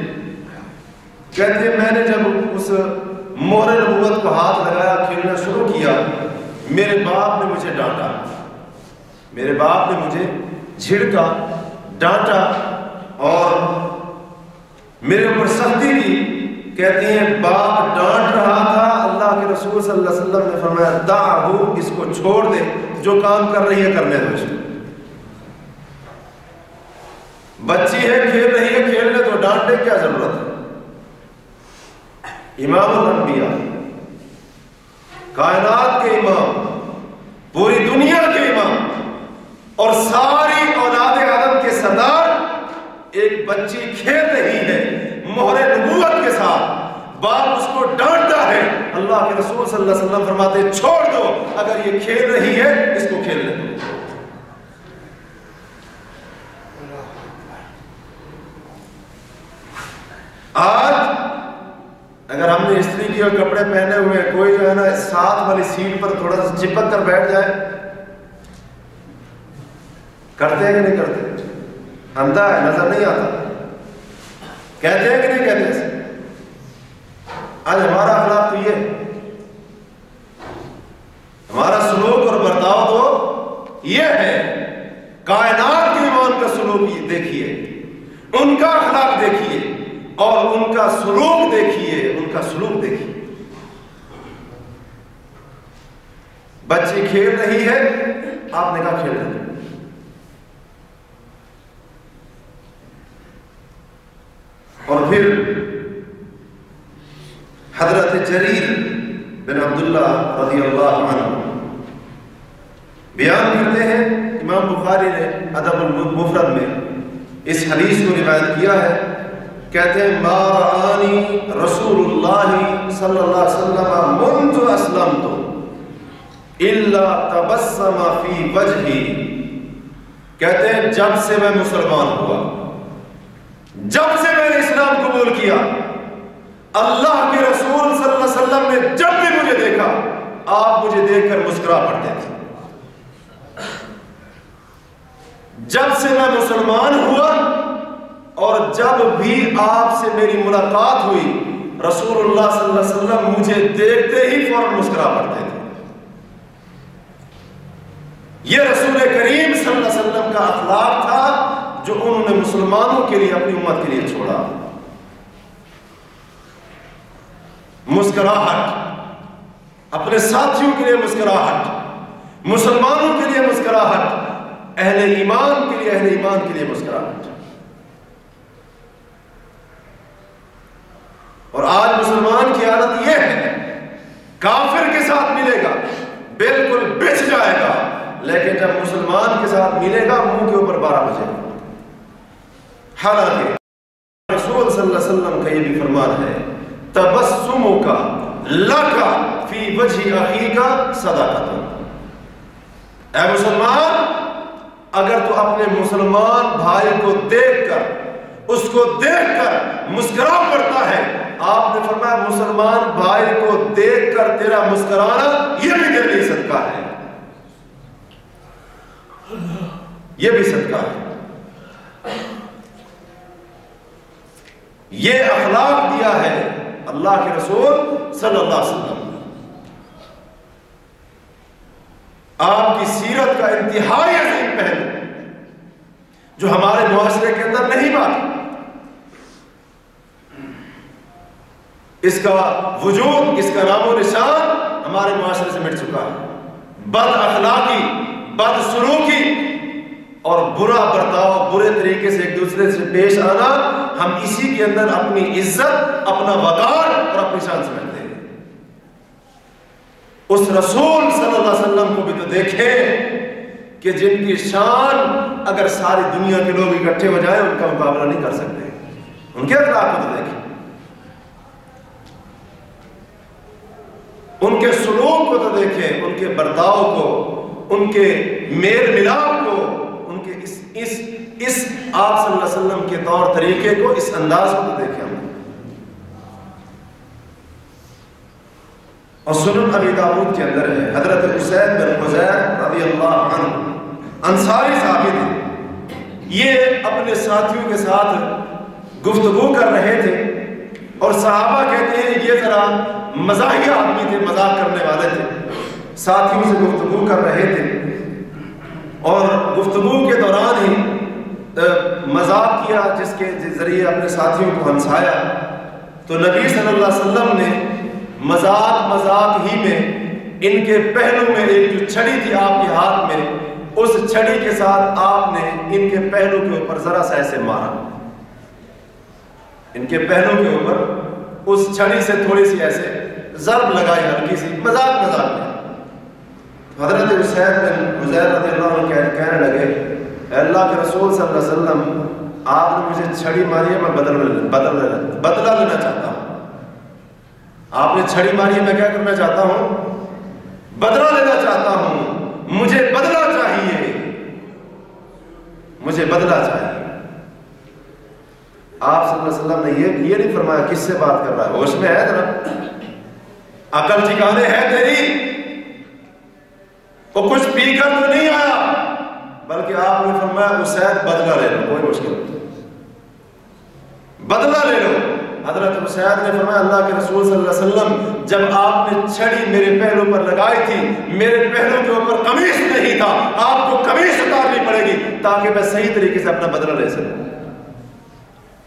کہتے ہیں میں نے جب اس مہر نبوت کو ہاتھ لگایا، کھیلنا شروع کیا، میرے باپ نے مجھے ڈانٹا، میرے باپ نے مجھے جھڑکا، ڈانٹا اور میرے اوپر سختی کی. کہتی ہیں باپ ڈانٹ رہا تھا، اللہ کے رسول صلی اللہ علیہ وسلم نے فرمایا دعہو، اس کو چھوڑ دے، جو کام کر رہی ہے کرنے دو. اس کو بچی ہے، کھیل رہی ہے، کھیلنے تو، ڈانٹنے کیا ضرورت ہے. امام الانبیاء، کائنات کے امام، پوری دنیا کے امام اور ساری اولاد آدم کے سردار، ایک بچی کھیل رہی ہے مہر نبوت کے ساتھ، باپ اس کو ڈانٹتا ہے، اللہ کے رسول صلی اللہ علیہ وسلم فرماتے چھوڑ دو، اگر یہ کھیل رہی ہے اس کو کھیلنے دو. آج اگر ہم نے استری کی اور کپڑے پہنے ہوئے، کوئی جو ہے نا ساتھ والی سیٹ پر تھوڑا سا چپک کر بیٹھ جائے، کرتے ہیں کہ نہیں کرتے؟ اندھا ہے، نظر نہیں آتا. کہتے ہیں کہ نہیں کہتے؟ آج ہمارا اخلاق تو یہ، ہمارا سلوک اور برتاؤ تو یہ ہے. کائنات کے ایمان کا سلوک دیکھیے، ان کا اخلاق دیکھیے اور ان کا سلوک دیکھیے، ان کا سلوک دیکھیے. بچی کھیل رہی ہے، آپ نے کہا کھیل رہی ہے. اور پھر حضرت جریر بن عبداللہ رضی اللہ عنہ بیان کرتے ہیں، امام بخاری نے ادب المفرد میں اس حدیث کو روایت کیا ہے. کہتے ہیں ما رآنی رسول اللہ صلی اللہ علیہ وسلم منذ اسلمت الا تبسم فی وجہی. کہتے ہیں جب سے میں مسلمان ہوا، جب سے میں نے اسلام قبول کیا، اللہ کے رسول صلی اللہ علیہ وسلم نے جب بھی مجھے دیکھا، آپ مجھے دیکھ کر مسکرا پڑتے تھے. جب سے میں مسلمان ہوا اور جب بھی آپ سے میری ملاقات ہوئی، رسول اللہ صلی اللہ علیہ وسلم مجھے دیکھتے ہی فوراً مسکرا پڑتے تھے. یہ رسول کریم صلی اللہ علیہ وسلم کا اخلاق تھا جو انہوں نے مسلمانوں کے لیے، اپنی امت کے لیے چھوڑا. مسکراہٹ، اپنے ساتھیوں کے لیے مسکراہٹ، مسلمانوں کے لیے مسکراہٹ، اہل ایمان کے لیے، اہل ایمان کے لیے مسکراہٹ. اور آج مسلمان کی عادت یہ ہے، کافر کے ساتھ ملے گا بالکل بچ جائے گا، لیکن جب مسلمان کے ساتھ ملے گا منہ کے اوپر 12 بجے گا. حالانکہ رسول صلی اللہ علیہ وسلم کا یہ بھی فرمان ہے تبسمک لک فی وجہ اخیک صدقۃ. اے مسلمان، اگر تو اپنے مسلمان بھائی کو دیکھ کر، اس کو دیکھ کر مسکرا پڑتا ہے، آپ نے فرمایا مسلمان بھائی کو دیکھ کر تیرا مسکرانا یہ بھی تیرے لیے صدقہ ہے، یہ بھی صدقہ ہے. یہ اخلاق دیا ہے اللہ کے رسول صلی اللہ علیہ وسلم. آپ کی سیرت کا انتہائی عظیم پہلو جو ہمارے معاشرے کے اندر نہیں باقی، اس کا وجود، اس کا نام و نشان ہمارے معاشرے سے مٹ چکا ہے. بد اخلاقی، بد سلوکی اور برا برتاؤ، برے طریقے سے ایک دوسرے سے پیش آنا، ہم اسی کے اندر اپنی عزت، اپنا وقار اور اپنی شان سمجھتے ہیں. اس رسول صلی اللہ علیہ وسلم کو بھی تو دیکھیں کہ جن کی شان اگر ساری دنیا کے لوگ اکٹھے ہو جائیں ان کا مقابلہ نہیں کر سکتے. ان کے اخلاق کو تو دیکھیں، ان کے سلوک کو تو دیکھیں، ان کے برتاؤ کو، ان کے میل ملاپ کو، ان کے اس آپ صلی اللہ علیہ وسلم کے طور طریقے کو، اس انداز کو تو دیکھیں. ہم اور سنن ابی داؤد کے اندر ہے، حضرت اسید بن حضیر رضی اللہ عنہ انصاری صحابی تھے. یہ اپنے ساتھیوں کے ساتھ گفتگو کر رہے تھے اور صحابہ کہتے ہیں یہ ذرا مزاحیہ آدمی تھے، مذاق کرنے والے تھے. ساتھیوں سے گفتگو کر رہے تھے اور گفتگو کے دوران ہی مذاق کیا، جس کے ذریعے اپنے ساتھیوں کو ہنسایا، تو نبی صلی اللہ علیہ وسلم نے مذاق ہی میں ان کے پہلو میں ایک جو چھڑی تھی آپ کے ہاتھ میں، اس چھڑی کے ساتھ آپ نے ان کے پہلو کے اوپر ذرا سا ایسے مارا، ان کے پہلو کے اوپر اس چھڑی سے تھوڑی سی ایسے ضرب لگائی، ہلکی سی، مذاق میں حضرت اسید بن حضیر رضی اللہ عنہ کہنے لگے، اے اللہ کے رسول صلی اللہ علیہ وسلم، آپ نے مجھے چھڑی ماری ہے، میں بدلہ لینا چاہتا ہوں۔ آپ نے چھڑی ماری ہے، میں کیا کرنا چاہتا ہوں؟ بدلہ لینا چاہتا ہوں، مجھے بدلہ چاہیے، مجھے بدلہ چاہیے۔ آپ صلی اللہ علیہ وسلم نے یہ نہیں فرمایا کس سے بات کر رہا ہے، ہوش میں ہے ذرا، عقل ٹھکانے ہے تیری، وہ کچھ پی کر تو نہیں آیا، بلکہ آپ نے فرمایا اسید بدلہ لے لو، کوئی مشکل نہیں، بدلہ لے لو۔ حضرت اسید نے فرمایا اللہ کے رسول صلی اللہ علیہ وسلم، جب آپ نے چھڑی میرے پہلو پر لگائی تھی، میرے پہلو کے اوپر قمیص نہیں تھا، آپ کو قمیص اتارنی پڑے گی تاکہ میں صحیح طریقے سے اپنا بدلہ لے سکوں۔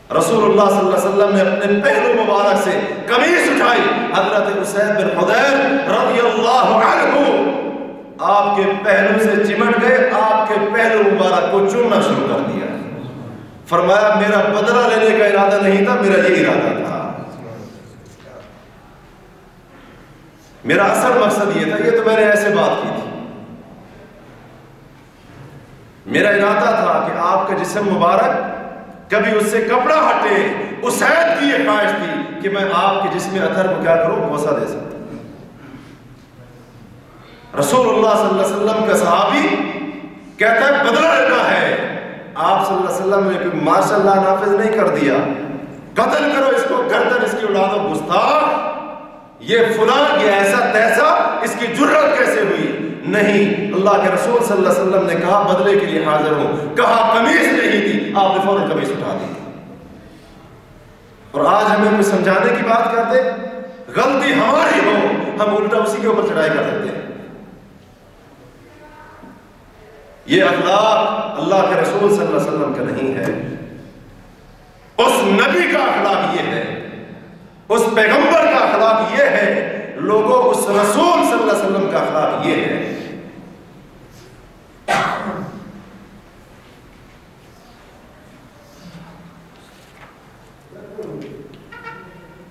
رسول اللہ صلی اللہ علیہ وسلم نے اپنے پہلو مبارک سے قمیص اٹھائی، حضرت اسید بن حضیر رضی اللہ عنہ آپ کے پہلو سے چمٹ گئے، آپ کے پہلو مبارک کو چومنا شروع کر دیا، فرمایا میرا بدلہ لینے کا ارادہ نہیں تھا، میرا یہ ارادہ تھا، میرا اصل مقصد یہ تھا، یہ تو میں نے ایسے بات کی تھی، میرا ارادہ تھا کہ آپ کا جسم مبارک کبھی اس سے کپڑا ہٹے، اسید کی یہ خواہش تھی کہ میں آپ کے جسم اطہر کو کیا کروں، بوسہ دے سکتا۔ رسول اللہ صلی اللہ علیہ وسلم کا صحابی کہتا ہے بدلہ لینا ہے، آپ صلی اللہ علیہ وسلم نے ماشاء اللہ نافذ نہیں کر دیا، قتل کرو اس کو، گردن اس کی اڑا دو، گستاخ، یہ فلاں، یہ ایسا تیسا، اس کی جرت کیسے ہوئی؟ نہیں، اللہ کے رسول صلی اللہ علیہ وسلم نے کہا بدلے کے لیے حاضر ہوں، کہا قمیص نہیں تھی، آپ نے فوراً قمیص اٹھا دی۔ اور آج ہمیں کوئی سمجھانے کی بات کرتے، غلطی ہماری ہو، ہم الٹا اسی کے اوپر چڑھائی کر دیتے ہیں۔ یہ اخلاق اللہ کے رسول صلی اللہ علیہ وسلم کا نہیں ہے، اس نبی کا اخلاق یہ ہے، اس پیغمبر کا اخلاق یہ ہے، لوگوں اس رسول صلی اللہ علیہ وسلم کا اخلاق یہ ہے۔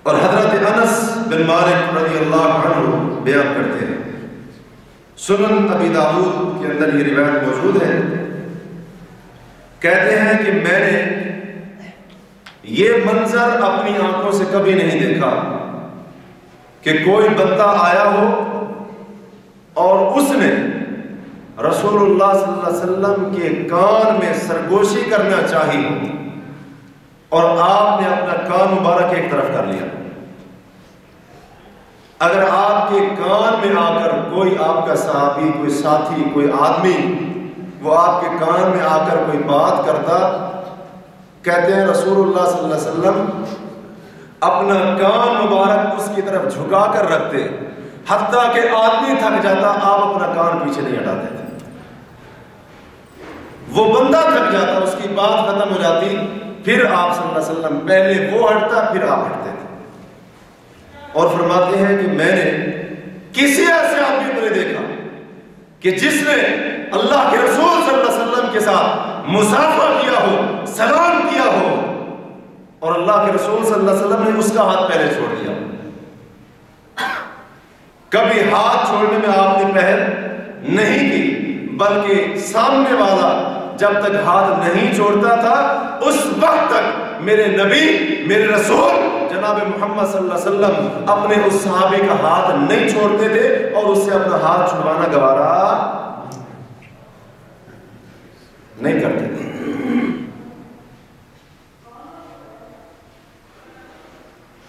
اور حضرت انس بن مالک رضی اللہ عنہ بیان کرتے ہیں، سنن ابی داؤد کے اندر یہ روایت موجود ہے، کہتے ہیں کہ میں نے یہ منظر اپنی آنکھوں سے کبھی نہیں دیکھا کہ کوئی بندہ آیا ہو اور اس نے رسول اللہ صلی اللہ علیہ وسلم کے کان میں سرگوشی کرنا چاہی اور آپ نے اپنا کان مبارک ایک طرف کر لیا۔ اگر آپ کے کان میں آ کر کوئی آپ کا صحابی، کوئی ساتھی، کوئی آدمی وہ آپ کے کان میں آ کر کوئی بات کرتا، کہتے ہیں رسول اللہ صلی اللہ علیہ وسلم اپنا کان مبارک اس کی طرف جھکا کر رکھتے، حتیٰ کہ آدمی تھک جاتا، آپ اپنا کان پیچھے نہیں ہٹاتے تھے، وہ بندہ تھک جاتا، اس کی بات ختم ہو جاتی، پھر آپ صلی اللہ علیہ وسلم پہلے وہ ہٹتا، پھر آپ ہٹتے تھے۔ اور فرماتے ہیں کہ میں نے کسی ایسے آدمی کو نہیں دیکھا کہ جس نے اللہ کے رسول صلی اللہ علیہ وسلم کے ساتھ مصافحہ کیا ہو، سلام کیا ہو، اور اللہ کے رسول صلی اللہ علیہ وسلم نے اس کا ہاتھ پہلے چھوڑ دیا۔ کبھی ہاتھ چھوڑنے میں آپ نے پہل نہیں کی، بلکہ سامنے والا جب تک ہاتھ نہیں چھوڑتا تھا اس وقت تک میرے نبی، میرے رسول جناب محمد صلی اللہ علیہ وسلم اپنے اس صحابی کا ہاتھ نہیں چھوڑتے تھے اور اس سے اپنا ہاتھ چھڑوانا گوارا نہیں کرتے تھے۔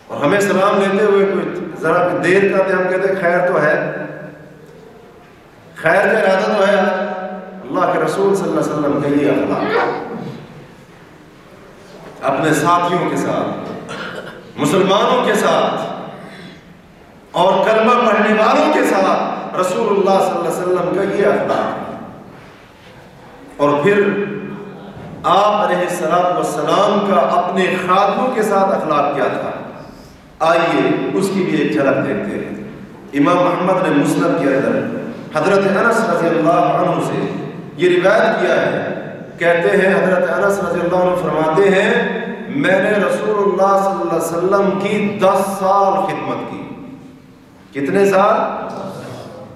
اور ہمیں سلام لیتے ہوئے کوئی ذرا دیر کرتے، ہم کہتے خیر تو ہے، خیر کا ارادہ تو ہے۔ اللہ کے رسول صلی اللہ علیہ وسلم کا یہ اخلاق اپنے ساتھیوں کے ساتھ، مسلمانوں کے ساتھ اور کلمہ پڑھنے والوں کے ساتھ رسول اللہ صلی اللہ علیہ وسلم کا یہ اخلاق۔ اور پھر آپ علیہ السلام کا اپنے خادموں کے ساتھ اخلاق کیا تھا، آئیے اس کی بھی ایک جھلک دیکھتے ہیں۔ امام احمد نے مسند کے اندر حضرت انس رضی اللہ عنہ سے یہ روایت کیا ہے، کہتے ہیں حضرت انس رضی اللہ عنہ فرماتے ہیں میں نے رسول اللہ صلی اللہ علیہ وسلم کی 10 سال خدمت کی۔ کتنے سال؟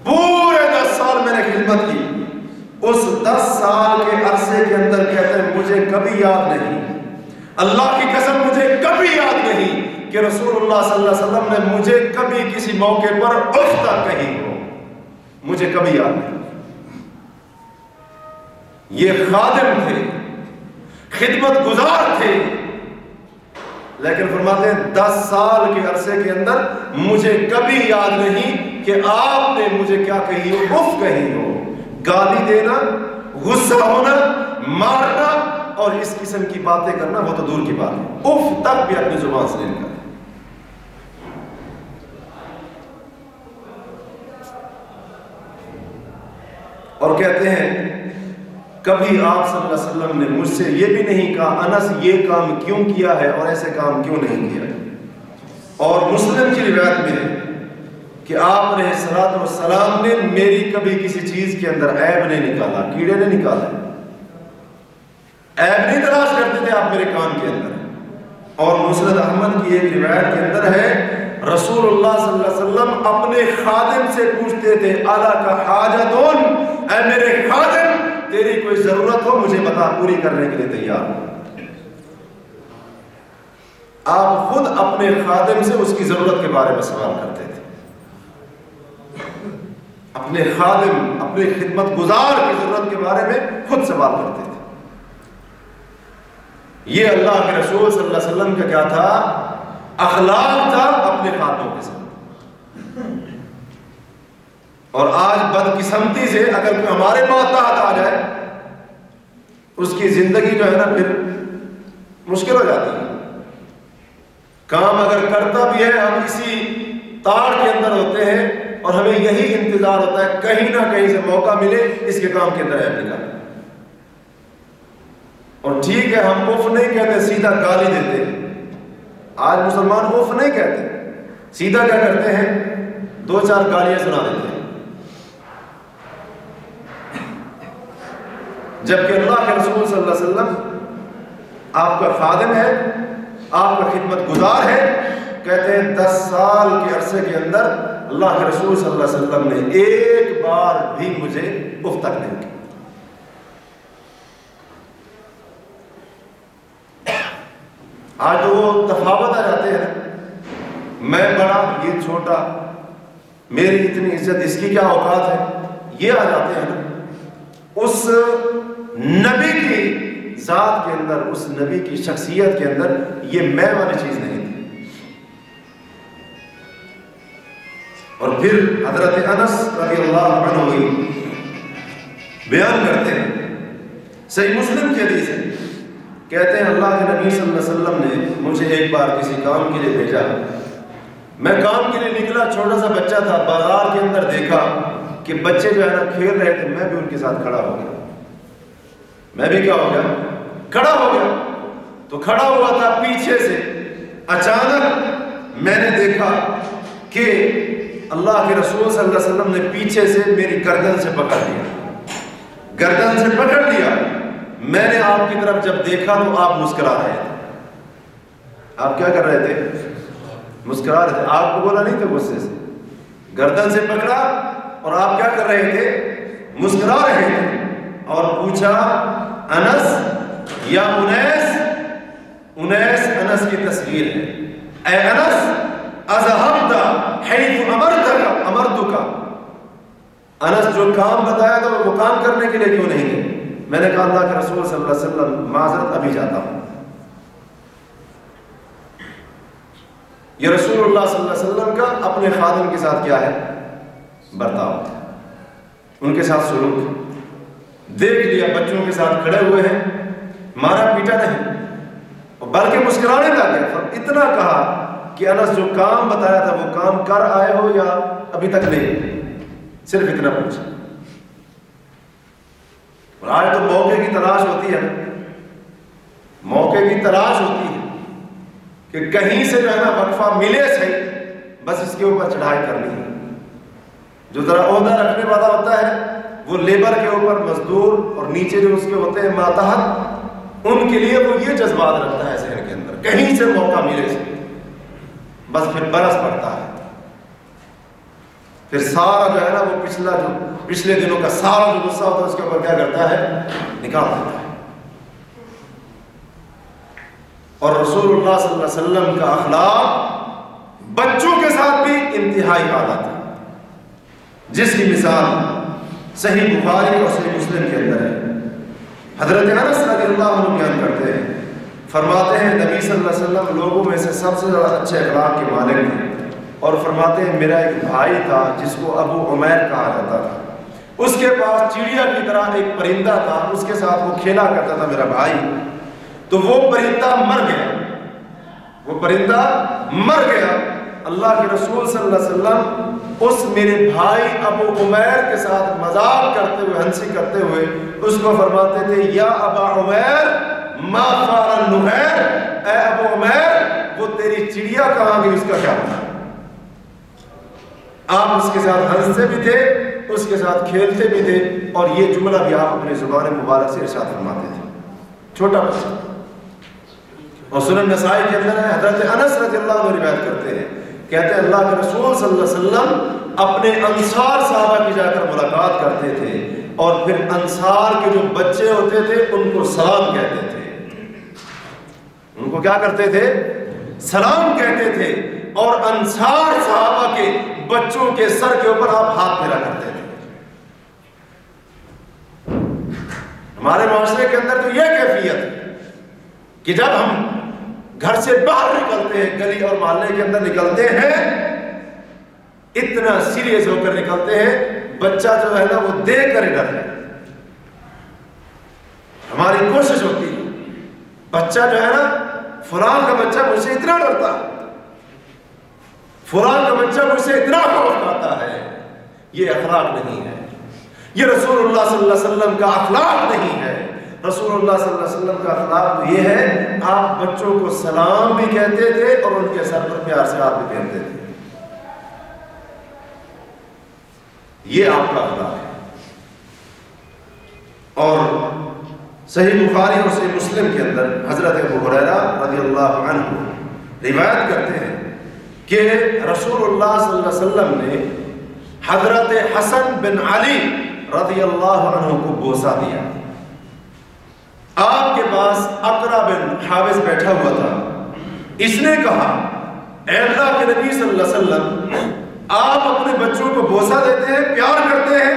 پورے 10 سال میں نے خدمت کی۔ اس 10 سال کے عرصے کے اندر کہتے ہیں مجھے کبھی یاد نہیں، اللہ کی قسم مجھے کبھی یاد نہیں کہ رسول اللہ صلی اللہ علیہ وسلم نے مجھے کبھی کسی موقع پر اف تک کہی ہو، مجھے کبھی یاد نہیں۔ یہ خادم تھے، خدمت گزار تھے، لیکن فرماتے ہیں 10 سال کے عرصے کے اندر مجھے کبھی یاد نہیں کہ آپ نے مجھے کیا کہی ہو، اف کہی ہو۔ گالی دینا، غصہ ہونا، مارنا اور اس قسم کی باتیں کرنا وہ تو دور کی بات ہے، اف تک بھی اپنی زبان سے نہیں نکالتے۔ اور کہتے ہیں کبھی آپ صلی اللہ علیہ وسلم نے مجھ سے یہ بھی نہیں کہا انس یہ کام کیوں کیا ہے اور ایسے کام کیوں نہیں کیا۔ اور مسلم کی روایت میں ہے کہ آپ علیہ السلام نے میری کبھی کسی چیز کے اندر عیب نہیں نکالا، کیڑے نہیں نکالے، عیب نہیں تلاش کرتے تھے آپ میرے کام کے اندر۔ اور مسند احمد کی ایک روایت کے اندر ہے رسول اللہ صلی اللہ علیہ وسلم اپنے خادم سے پوچھتے تھے اَلَكَ حَاجَةٌ، اے میرے خادم تیری کوئی ضرورت ہو مجھے بتا، پوری کرنے کے لیے تیار ہوں۔ آپ خود اپنے خادم سے اس کی ضرورت کے بارے میں سوال کرتے تھے، اپنے خادم، اپنے خدمت گزار کی ضرورت کے بارے میں خود سوال کرتے تھے۔ یہ اللہ کے رسول صلی اللہ علیہ وسلم کا کیا تھا؟ اخلاق تھا اپنے خادموں کے ساتھ۔ اور آج بدقسمتی سے اگر کوئی ہمارے ماتحت آ جائے اس کی زندگی جو ہے نا پھر مشکل ہو جاتی ہے۔ کام اگر کرتا بھی ہے ہم اسی تاڑ کے اندر ہوتے ہیں اور ہمیں یہی انتظار ہوتا ہے کہیں نہ کہیں سے موقع ملے اس کے کام کے اندر عیب نکالے۔ اور ٹھیک ہے ہم اف نہیں کہتے، سیدھا گالی دیتے ہیں۔ آج مسلمان اف نہیں کہتے، سیدھا کیا کرتے ہیں 2-4 گالیاں سنا دیتے ہیں۔ جبکہ اللہ کے رسول صلی اللہ علیہ وسلم آپ کا خادم ہے، آپ کا خدمت گزار ہے، کہتے ہیں 10 سال کے عرصے کے اندر اللہ کے رسول صلی اللہ علیہ وسلم نے ایک بار بھی مجھے اف تک نہیں کی۔ آج تو وہ تفاوت آ جاتے ہیں، میں بڑا یہ چھوٹا، میری اتنی عزت اس کی کیا اوقات ہے، یہ آ جاتے ہیں نا۔ اس نبی کی ذات کے اندر، اس نبی کی شخصیت کے اندر یہ میں والی چیز نہیں تھی۔ اور پھر حضرت انس رضی اللہ عنہ بیان کرتے ہیں، صحیح مسلم کی حدیث ہے، کہتے ہیں اللہ کے نبی صلی اللہ علیہ وسلم نے مجھے ایک بار کسی کام کے لیے بھیجا، میں کام کے لیے نکلا، چھوٹا سا بچہ تھا، بازار کے اندر دیکھا کہ بچے جو ہے نا کھیل رہے تھے، میں بھی ان کے ساتھ کھڑا ہو گیا۔ میں بھی کیا ہو گیا؟ کھڑا ہو گیا۔ تو کھڑا ہوا تھا پیچھے سے، اچانک میں نے دیکھا کہ اللہ کے رسول صلی اللہ علیہ وسلم نے پیچھے سے میری گردن سے پکڑ لیا، گردن سے پکڑ لیا۔ میں نے آپ کی طرف جب دیکھا تو آپ مسکرا رہے تھے۔ آپ کیا کر رہے تھے؟ مسکرا رہے تھے۔ آپ کو بولا نہیں تھا غصے سے، گردن سے پکڑا اور آپ کیا کر رہے تھے؟ مسکرا رہے تھے۔ اور پوچھا انس یا انیس، انیس انس کی تصویر ہے، اے انس اذهبت حيث امرتك، انس جو کام بتایا تھا وہ کام کرنے کے لیے کیوں نہیں گئے؟ میں نے کہا اللہ کے رسول صلی اللہ علیہ وسلم معذرت ابھی جاتا ہوں۔ یہ رسول اللہ صلی اللہ علیہ وسلم کا اپنے خادم کے ساتھ کیا ہے؟ برتاؤ تھا، ان کے ساتھ سلوک۔ دیکھ لیا بچوں کے ساتھ کھڑے ہوئے ہیں، مارا پیٹا نہیں، بلکہ مسکرانے لگے۔ اتنا کہا کہ انس جو کام بتایا تھا وہ کام کر آئے ہو یا ابھی تک نہیں، صرف اتنا پوچھا۔ اور آج تو موقع کی تلاش ہوتی ہے، موقع کی تلاش ہوتی ہے کہ کہیں سے جو ہے نا وقفہ ملے صحیح، بس اس کے اوپر چڑھائی کرنی ہے۔ جو ذرا عہدہ رکھنے والا ہوتا ہے وہ لیبر کے اوپر مزدور اور نیچے جو اس کے ہوتے ہیں ماتحت، ان کے لیے وہ یہ جذبات رکھتا ہے ذہن کے اندر، کہیں سے موقع ملے سے بس پھر برس پڑتا ہے، پھر سارا جو ہے نا وہ پچھلے دنوں کا سارا جو غصہ ہوتا ہے اس کے اوپر کیا کرتا ہے، نکال دیتا ہے۔ اور رسول اللہ صلی اللہ علیہ وسلم کا اخلاق بچوں کے ساتھ بھی انتہائی اعلیٰ تھا، جس کی مثال صحیح بخاری اور صحیح مسلم کے اندر ہے۔ حضرت انس رضی اللہ عنہ بیان کرتے ہیں، فرماتے ہیں نبی صلی اللہ علیہ وسلم لوگوں میں سے سب سے زیادہ اچھے اخلاق کے مالک ہیں، اور فرماتے ہیں میرا ایک بھائی تھا جس کو ابو عمیر کہا جاتا تھا، اس کے پاس چڑیا کی طرح ایک پرندہ تھا، اس کے ساتھ وہ کھیلا کرتا تھا میرا بھائی، تو وہ پرندہ مر گیا، وہ پرندہ مر گیا۔ اللہ کے رسول صلی اللہ علیہ وسلم اس میرے بھائی ابو عمیر کے ساتھ مذاق کرتے ہوئے، ہنسی کرتے ہوئے اس کو فرماتے تھے یا ابا عمیر ما فعل النغیر، اے ابو عمیر وہ تیری چڑیا کہاں گئی، اس کا کیا پتا۔ آپ اس کے ساتھ ہنستے بھی تھے، اس کے ساتھ کھیلتے بھی تھے، اور یہ جملہ بھی آپ اپنی زبان مبارک سے ارشاد فرماتے تھے، چھوٹا بچہ۔ اور سنن نسائی کے اندر ہے، حضرت انس رضی اللہ عنہ روایت کرتے ہیں، کہتے ہیں اللہ کے رسول صلی اللہ علیہ وسلم اپنے انصار صحابہ کی جا کر ملاقات کرتے تھے، اور پھر انصار کے جو بچے ہوتے تھے ان کو سلام کہتے تھے، ان کو کیا کرتے تھے، سلام کہتے تھے، اور انصار صحابہ کے بچوں کے سر کے اوپر آپ ہاتھ پھیرا کرتے تھے۔ ہمارے معاشرے کے اندر تو یہ کیفیت ہے کہ جب ہم گھر سے باہر نکلتے ہیں، گلی اور محلے کے اندر نکلتے ہیں، اتنا سیریس ہو کر نکلتے ہیں، بچہ جو ہے نا وہ دیکھ کر ڈر ہے۔ ہماری کوشش ہوتی ہے بچہ جو ہے نا فلاں کا بچہ مجھ سے اتنا ڈرتا ہے، فلاں کا بچہ مجھ سے اتنا خوف کھاتا ہے۔ یہ اخلاق نہیں ہے، یہ رسول اللہ صلی اللہ علیہ وسلم کا اخلاق نہیں ہے۔ رسول اللہ صلی اللہ علیہ وسلم کا اخلاق تو یہ ہے، آپ بچوں کو سلام بھی کہتے تھے اور ان کے سر پر پیار سے آپ بھی کہتے تھے، یہ آپ کا اخلاق ہے۔ اور صحیح بخاری اور صحیح مسلم کے اندر حضرت ابو ہریرہ رضی اللہ عنہ روایت کرتے ہیں کہ رسول اللہ صلی اللہ علیہ وسلم نے حضرت حسن بن علی رضی اللہ عنہ کو بوسہ دیا۔ آپ کے پاس اقرا بن حابس بیٹھا ہوا تھا، اس نے کہا اے اللہ کے نبی صلی اللہ علیہ وسلم آپ اپنے بچوں کو بوسہ دیتے ہیں، پیار کرتے ہیں،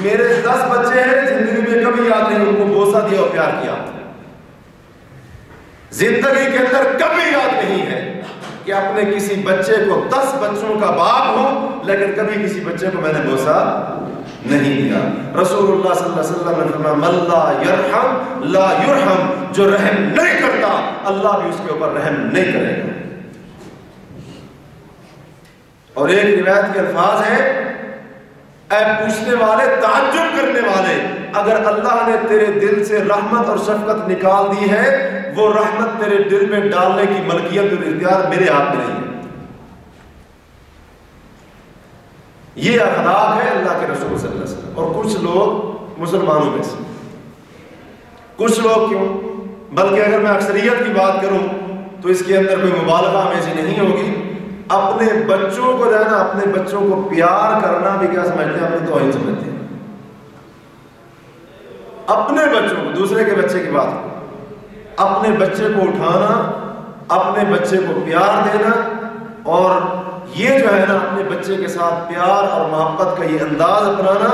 میرے 10 بچے ہیں، زندگی میں کبھی یاد نہیں ان کو بوسہ دیا اور پیار کیا، زندگی کے اندر کبھی یاد نہیں ہے کہ اپنے کسی بچے کو 10 بچوں کا باپ ہوں لیکن کبھی کسی بچے کو میں نے بوسہ نہیں دیا۔ رسول اللہ صلی اللہ علیہ وسلم نے فرمایا من لا یرحم لا یرحم، جو رحم نہیں کرتا اللہ بھی اس کے اوپر رحم نہیں کرے گا۔ اور ایک روایت کے الفاظ ہیں اے پوچھنے والے، تعجب کرنے والے، اگر اللہ نے تیرے دل سے رحمت اور شفقت نکال دی ہے، وہ رحمت تیرے دل میں ڈالنے کی ملکیت اور اختیار میرے ہاتھ میں نہیں ہے۔ یہ اخلاق ہے اللہ کے رسول صلی اللہ علیہ وسلم۔ اور کچھ لوگ مسلمانوں میں سے، کچھ لوگ کیوں بلکہ اگر میں اکثریت کی بات کروں تو اس کے اندر کوئی مبالغہ ہمیں سے نہیں ہوگی، اپنے بچوں کو جو ہے نا، اپنے بچوں کو پیار کرنا بھی کیا سمجھتے ہیں، اپنی توہین سمجھتے ہیں۔ اپنے بچوں کو، دوسرے کے بچے کی بات، اپنے بچے کو اٹھانا، اپنے بچے کو پیار دینا، اور یہ جو ہے نا اپنے بچے کے ساتھ پیار اور محبت کا یہ انداز اپنانا،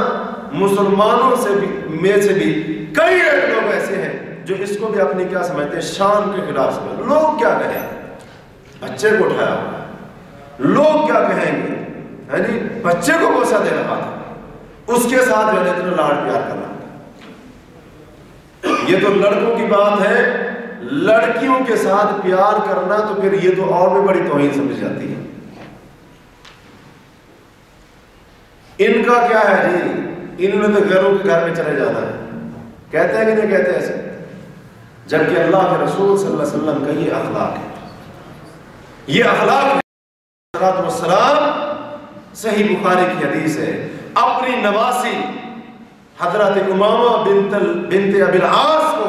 مسلمانوں سے بھی میں سے بھی کئی لوگ ایسے ہیں جو اس کو بھی اپنی کیا سمجھتے ہیں، شان کے خلاف سمجھتے ہیں۔ لوگ کیا کہیں، بچے کو اٹھایا، لوگ کیا کہیں گے، یعنی بچے کو بوسہ دے رہا تھا، اس کے ساتھ جو ہے اتنا لاڈ پیار کرنا۔ یہ تو لڑکوں کی بات ہے، لڑکیوں کے ساتھ پیار کرنا تو پھر یہ تو اور بھی بڑی توہین سمجھ جاتی ہے۔ ان کا کیا ہے جی، انہوں نے تو گھروں کے گھر میں چلے جانا ہے، کہتے ہیں کہ نہیں کہتے ایسے؟ جبکہ اللہ کے رسول صلی اللہ علیہ وسلم کا یہ اخلاق ہے، یہ اخلاق ہے۔ والسلام صحیح بخاری کی حدیث ہے، اپنی نواسی حضرت امامہ بنت ابی العاص کو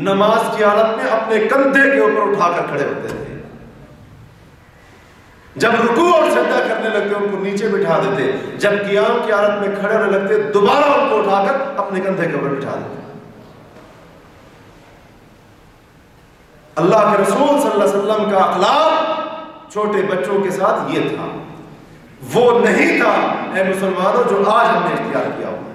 نماز کی حالت میں اپنے کندھے کے اوپر اٹھا کر کھڑے ہوتے تھے، جب رکوع اور سجدہ کرنے لگتے ان کو نیچے بٹھا دیتے، جب قیام کی حالت میں کھڑے ہونے لگتے دوبارہ ان کو اٹھا کر اپنے کندھے کے اوپر بٹھا دیتے۔ اللہ کے رسول صلی اللہ علیہ وسلم کا اخلاق چھوٹے بچوں کے ساتھ یہ تھا، وہ نہیں تھا اے مسلمانوں جو آج ہم نے اختیار کیا ہوا ہے۔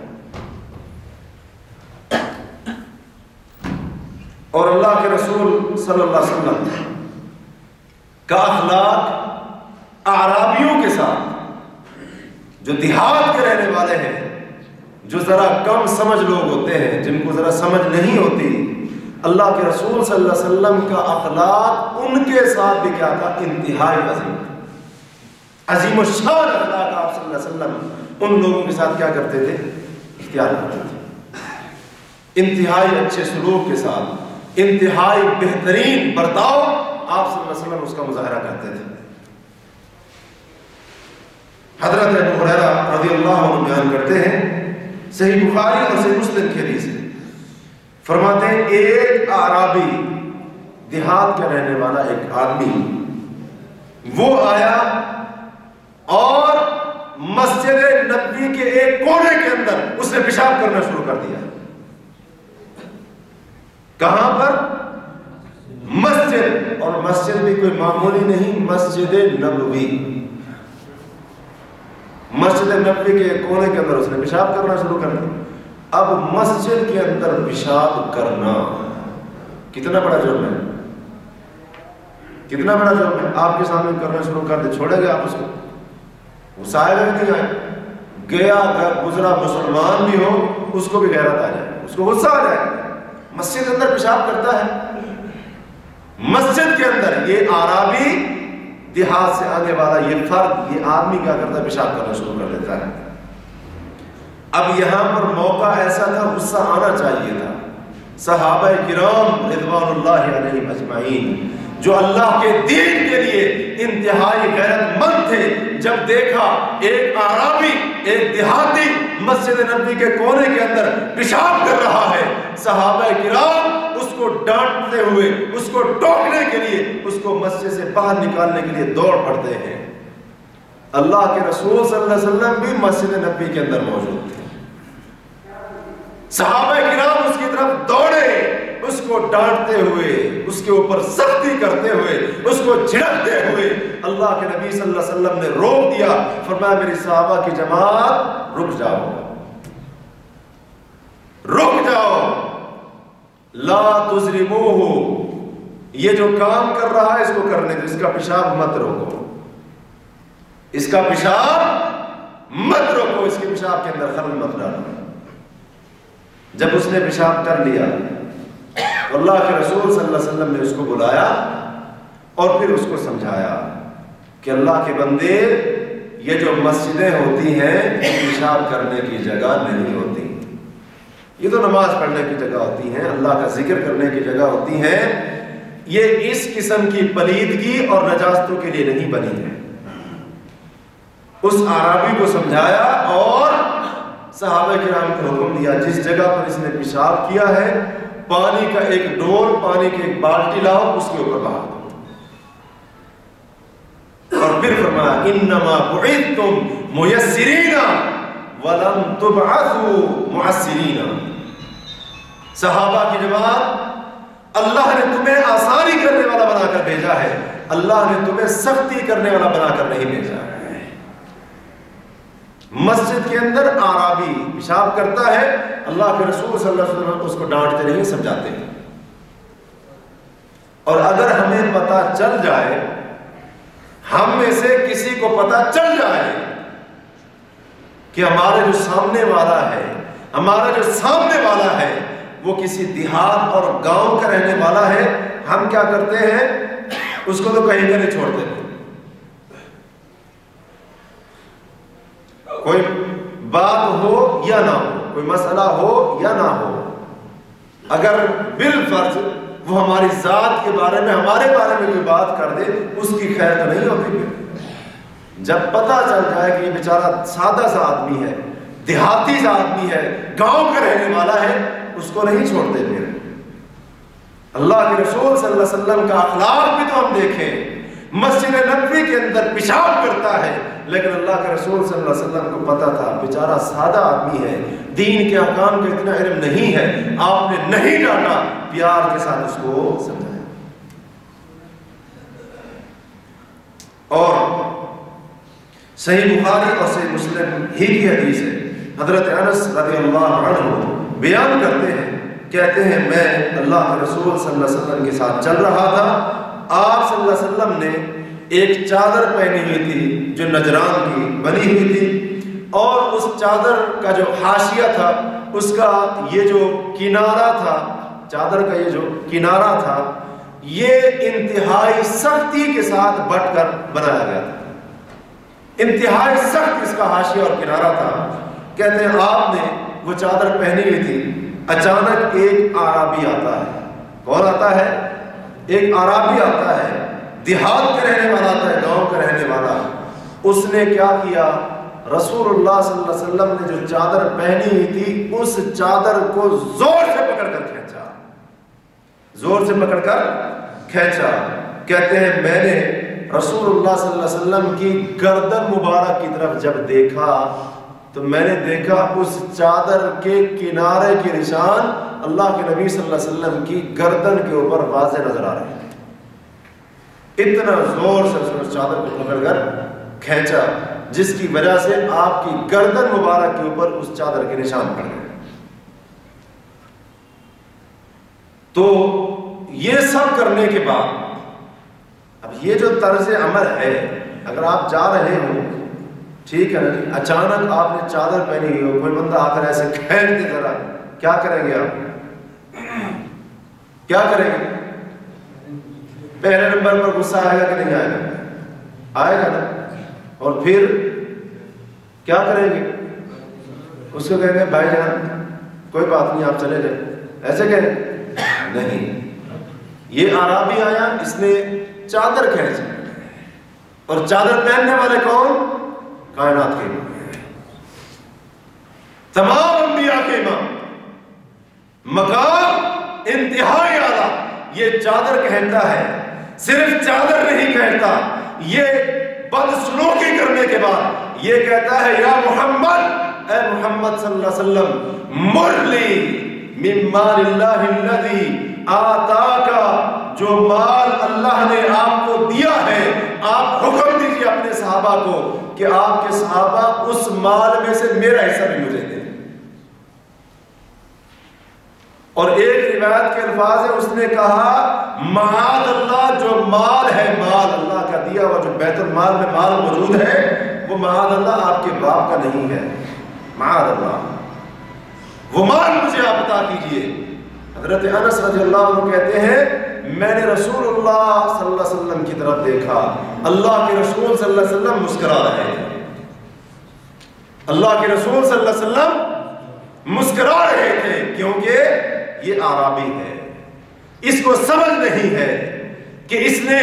اور اللہ کے رسول صلی اللہ علیہ وسلم کا اخلاق اعرابیوں کے ساتھ، جو دیہات کے رہنے والے ہیں، جو ذرا کم سمجھ لوگ ہوتے ہیں، جن کو ذرا سمجھ نہیں ہوتی، اللہ کے رسول صلی اللہ علیہ وسلم کا اخلاق ان کے ساتھ بھی کیا تھا؟ انتہائی عظیم، عظیم الشان اخلاق آپ صلی اللہ علیہ وسلم ان لوگوں کے ساتھ کیا کرتے تھے؟ اختیار کرتے تھے، انتہائی اچھے سلوک کے ساتھ، انتہائی بہترین برتاؤ آپ صلی اللہ علیہ وسلم اس کا مظاہرہ کرتے تھے۔ حضرت ابو ہریرہ رضی اللہ عنہ بیان کرتے ہیں، صحیح بخاری اور صحیح مسلم کی حدیث ہے، فرماتے ہیں ایک اعرابی، دیہات کا رہنے والا ایک آدمی، وہ آیا اور مسجد نبوی کے ایک کونے کے اندر اس نے پیشاب کرنا شروع کر دیا۔ کہاں پر؟ مسجد، اور مسجد بھی کوئی معمولی نہیں، مسجد نبوی، مسجد نبوی کے کونے کے اندر اس نے پیشاب کرنا شروع کر دیا۔ اب مسجد کے اندر پیشاب کرنا کتنا بڑا جرم ہے، کتنا بڑا جرم ہے۔ آپ کے سامنے کرنا شروع کر دے، چھوڑے گے آپ اس کو؟ غصہ آئے گا نہیں آئے؟ گیا گزرا مسلمان بھی ہو اس کو بھی غیرت آ جائے، اس کو غصہ آ جائے، مسجد کے اندر پیشاب کرتا ہے، مسجد کے اندر۔ یہ اعرابی دیہات سے آنے والا یہ فرد، یہ آدمی کیا کرتا ہے؟ پیشاب کرنا شروع کر دیتا ہے۔ اب یہاں پر موقع ایسا تھا، غصہ آنا چاہیے تھا۔ صحابہ کرام رضوان اللہ علیہم اجمعین جو اللہ کے دین کے لیے انتہائی غیرت مند تھے، جب دیکھا ایک اعرابی، ایک دیہاتی مسجد نبوی کے کونے کے اندر پیشاب کر رہا ہے، صحابہ کرام اس کو ڈانٹتے ہوئے، اس کو ٹوکنے کے لیے، اس کو مسجد سے باہر نکالنے کے لیے دوڑ پڑتے ہیں۔ اللہ کے رسول صلی اللہ علیہ وسلم بھی مسجد نبوی کے اندر موجود تھے، صحابہ کرام اس کی طرف دوڑے، اس کو ڈانٹتے ہوئے، اس کے اوپر سختی کرتے ہوئے، اس کو جھڑکتے ہوئے۔ اللہ کے نبی صلی اللہ علیہ وسلم نے روک دیا، فرمایا میری صحابہ کی جماعت رک جاؤ، رک جاؤ، لا تظلموہ، یہ جو کام کر رہا ہے اس کو کرنے دو، اس کا پیشاب مت روکو، اس کا پیشاب مت روکو، اس کے پیشاب کے اندر خلل مت ڈالو۔ جب اس نے پیشاب کر لیا، اللہ کے رسول صلی اللہ علیہ وسلم نے اس کو بلایا اور پھر اس کو سمجھایا کہ اللہ کے بندے، یہ جو مسجدیں ہوتی ہیں یہ پیشاب کرنے کی جگہ نہیں ہوتی، یہ تو نماز پڑھنے کی جگہ ہوتی ہیں، اللہ کا ذکر کرنے کی جگہ ہوتی ہیں، یہ اس قسم کی پلیدگی اور نجاستوں کے لیے نہیں بنی ہے۔ اس اعرابی کو سمجھایا اور صحابہ کرام کو حکم دیا، جس جگہ پر اس نے پیشاب کیا ہے پانی کا ایک ڈول، پانی کی ایک بالٹی لاؤ، اس کے اوپر بہا دو، اور پھر فرمایا انما بعثتم میسرین ولم تبعثوا معسرین۔ صحابہ کی جماعت، اللہ نے تمہیں آسانی کرنے والا بنا کر بھیجا ہے، اللہ نے تمہیں سختی کرنے والا بنا کر نہیں بھیجا ہے۔ مسجد کے اندر اعرابی پیشاب کرتا ہے، اللہ کے رسول صلی اللہ علیہ وسلم اس کو ڈانٹتے نہیں، سمجھاتے ہیں۔ اور اگر ہمیں پتہ چل جائے، ہم میں سے کسی کو پتہ چل جائے کہ ہمارا جو سامنے والا ہے، ہمارا جو سامنے والا ہے وہ کسی دیہات اور گاؤں کا رہنے والا ہے، ہم کیا کرتے ہیں؟ اس کو تو کہیں کا نہیں چھوڑتے۔ کوئی بات ہو یا نہ ہو، کوئی مسئلہ ہو یا نہ ہو، اگر بالفرض وہ ہماری ذات کے بارے میں ہمارے بارے میں کوئی بات کر دے اس کی خیر تو نہیں ہوتی پھر جب پتہ چل جائے کہ یہ بیچارہ سادہ سا آدمی ہے، دیہاتی سا آدمی ہے، گاؤں کا رہنے والا ہے، اس کو نہیں چھوڑتے پھر۔ اللہ کے رسول صلی اللہ علیہ وسلم کا اخلاق بھی تو ہم دیکھیں، مسجد نبوی کے اندر پیشاب کرتا ہے، لیکن اللہ کے رسول صلی اللہ علیہ وسلم کو پتا تھا بیچارہ سادہ آدمی ہے، دین کے احکام کا اتنا علم نہیں ہے، آپ نے نہیں ڈانٹا، پیار کے ساتھ اس کو سمجھایا۔ اور صحیح بخاری اور صحیح مسلم ہی کی حدیث ہے، حضرت انس رضی اللہ عنہ بیان کرتے ہیں، کہتے ہیں میں اللہ کے رسول صلی اللہ علیہ وسلم کے ساتھ چل رہا تھا، آپ صلی اللہ علیہ وسلم نے ایک چادر پہنی ہوئی تھی جو نجران کی بنی ہوئی تھی، اور اس چادر کا جو حاشیہ تھا، اس کا یہ جو کنارہ تھا، چادر کا یہ جو کنارہ تھا، یہ انتہائی سختی کے ساتھ بٹ کر بنایا گیا تھا، انتہائی سخت اس کا حاشیہ اور کنارہ تھا۔ کہتے ہیں آپ نے وہ چادر پہنی ہوئی تھی، اچانک ایک اعرابی آتا ہے۔ کون آتا ہے؟ ایک اعرابی آتا ہے، دیہات کا رہنے والا آتا ہے، گاؤں کا رہنے والا۔ اس نے کیا کیا؟ رسول اللہ صلی اللہ علیہ وسلم نے جو چادر پہنی ہوئی تھی اس چادر کو زور سے پکڑ کر کھینچا، زور سے پکڑ کر کھینچا۔ کہتے ہیں میں نے رسول اللہ صلی اللہ علیہ وسلم کی گردن مبارک کی طرف جب دیکھا تو میں نے دیکھا اس چادر کے کنارے کے نشان اللہ کے نبی صلی اللہ علیہ وسلم کی گردن کے اوپر واضح نظر آ رہے ہیں۔ اتنا زور سے اس چادر کو پکڑ کر کھینچا جس کی وجہ سے آپ کی گردن مبارک کے اوپر اس چادر کے نشان پڑ گئے۔ تو یہ سب کرنے کے بعد اب یہ جو طرز عمل ہے، اگر آپ جا رہے ہو، ٹھیک ہے نا جی، اچانک آپ نے چادر پہنی ہوئی ہو، کوئی بندہ آ کر ایسے کھینچ دے ذرا، کیا کریں گے آپ؟ کیا کریں گے؟ پہلے نمبر پر غصہ آئے گا کہ نہیں آئے گا؟ آئے گا نا۔ اور پھر کیا کریں گے؟ اس کو کہیں گے بھائی جان کوئی بات نہیں آپ چلے جائیں، ایسے کہیں نہیں۔ یہ اعرابی آیا، اس نے چادر کھینچی، اور چادر پہننے والے کون؟ کائنات کے امام، تمام انبیاء کے امام، مقام انتہائی اعلیٰ۔ یہ چادر کہتا ہے، صرف چادر نہیں کہتا، یہ بدسلوکی کرنے کے بعد یہ کہتا ہے یا محمد، اے محمد صلی اللہ علیہ وسلم، مرلی من مال اللہ الذی آتاکا، جو مال اللہ نے آپ کو دیا ہے، آپ حکم دیجیے اپنے صحابہ کو کہ آپ کے صحابہ اس مال میں سے میرا حصہ بھی مجھے دیں۔ اور ایک روایت کے الفاظ ہے، اس نے کہا معاذ اللہ، جو مال ہے، مال اللہ کا دیا ہوا جو بیت المال میں مال موجود ہے، وہ معاذ اللہ آپ کے باپ کا نہیں ہے، معاذ اللہ، وہ مال مجھے آپ عطا کیجئے۔ حضرت انس رضی اللہ عنہ کہتے ہیں میں نے رسول اللہ صلی اللہ علیہ وسلم کی طرف دیکھا، اللہ کے رسول صلی اللہ علیہ وسلم مسکرا رہے تھے، اللہ کے رسول صلی اللہ علیہ وسلم مسکرا رہے تھے، کیونکہ یہ اعرابی ہے، اس کو سمجھ نہیں ہے کہ اس نے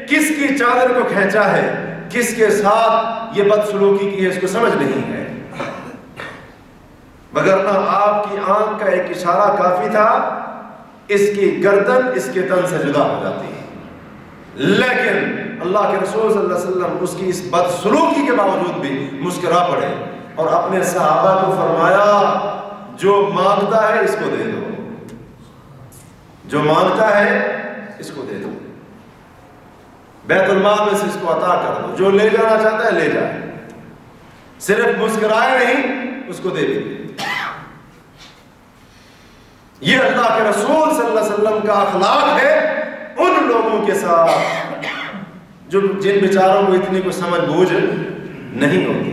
کس کی چادر کو کھینچا ہے، کس کے ساتھ یہ بدسلوکی کی ہے، اس کو سمجھ نہیں ہے، وگرنہ آپ کی آنکھ کا ایک اشارہ کافی تھا، اس کی گردن اس کے تن سے جدا ہو جاتی ہے، لیکن اللہ کے رسول صلی اللہ علیہ وسلم اس کی اس بدسلوکی کے باوجود بھی مسکرا پڑے اور اپنے صحابہ کو فرمایا جو مانگتا ہے اس کو دے دو، جو مانگتا ہے اس کو دے دو، بیت المال میں سے اس کو عطا کر دو، جو لے جانا چاہتا ہے لے جائے، صرف مسکرائے نہیں، اس کو دے دے۔ یہ اللہ کے رسول صلی اللہ علیہ وسلم کا اخلاق ہے ان لوگوں کے ساتھ جو جن بیچاروں کو اتنی کوئی سمجھ بوجھ نہیں ہوتی۔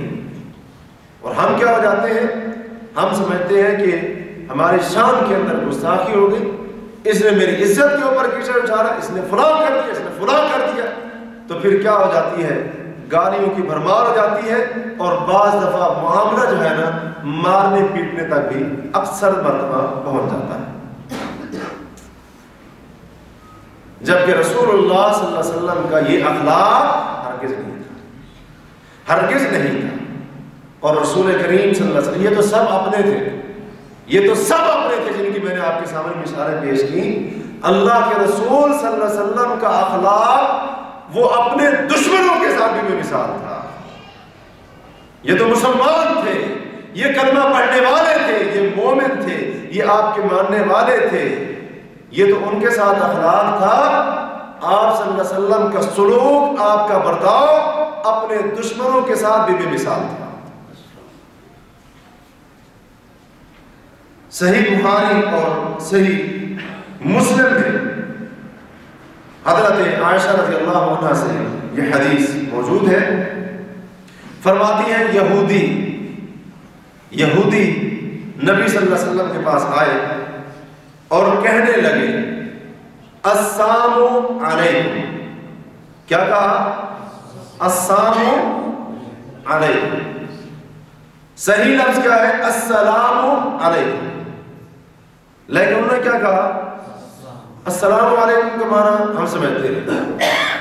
اور ہم کیا ہو جاتے ہیں، ہم سمجھتے ہیں کہ ہماری شان کے اندر گستاخی ہو گئی، اس نے میری عزت کے اوپر کیچڑ اچھالا، اس نے فلاں کر دیا، اس نے فلاں کر دیا، تو پھر کیا ہو جاتی ہے، گالیوں کی بھرمار ہو جاتی ہے، اور بعض دفعہ معاملہ جو ہے نا مارنے پیٹنے تک بھی اکثر مرتبہ پہنچ جاتا ہے۔ جبکہ رسول اللہ صلی اللہ علیہ وسلم کا یہ اخلاق ہرگز نہیں تھا، ہرگز نہیں تھا۔ اور رسول کریم صلی اللہ علیہ وسلم یہ تو سب اپنے تھے، یہ تو سب اپنے تھے جن کی میں نے آپ کے سامنے مثالیں پیش کی۔ اللہ کے رسول صلی اللہ علیہ وسلم کا اخلاق وہ اپنے دشمنوں کے ساتھ بھی بے مثال تھا۔ یہ تو مسلمان تھے، یہ کلمہ پڑھنے والے تھے، یہ مومن تھے، یہ آپ کے ماننے والے تھے، یہ تو ان کے ساتھ اخلاق تھا۔ آپ صلی اللہ علیہ وسلم کا سلوک، آپ کا برتاؤ اپنے دشمنوں کے ساتھ بھی بے مثال تھا۔ صحیح بخاری اور صحیح مسلم میں حضرت عائشہ رضی اللہ عنہا سے یہ حدیث موجود ہے، فرماتی ہیں یہودی نبی صلی اللہ علیہ وسلم کے پاس آئے اور کہنے لگے السلام علیکم۔ کیا کہا؟ السلام علیکم۔ صحیح لفظ کیا ہے؟ السلام علیکم، لیکن انہوں نے کیا کہا؟ السلام علیکم کا معنی ہم سمجھتے ہیں،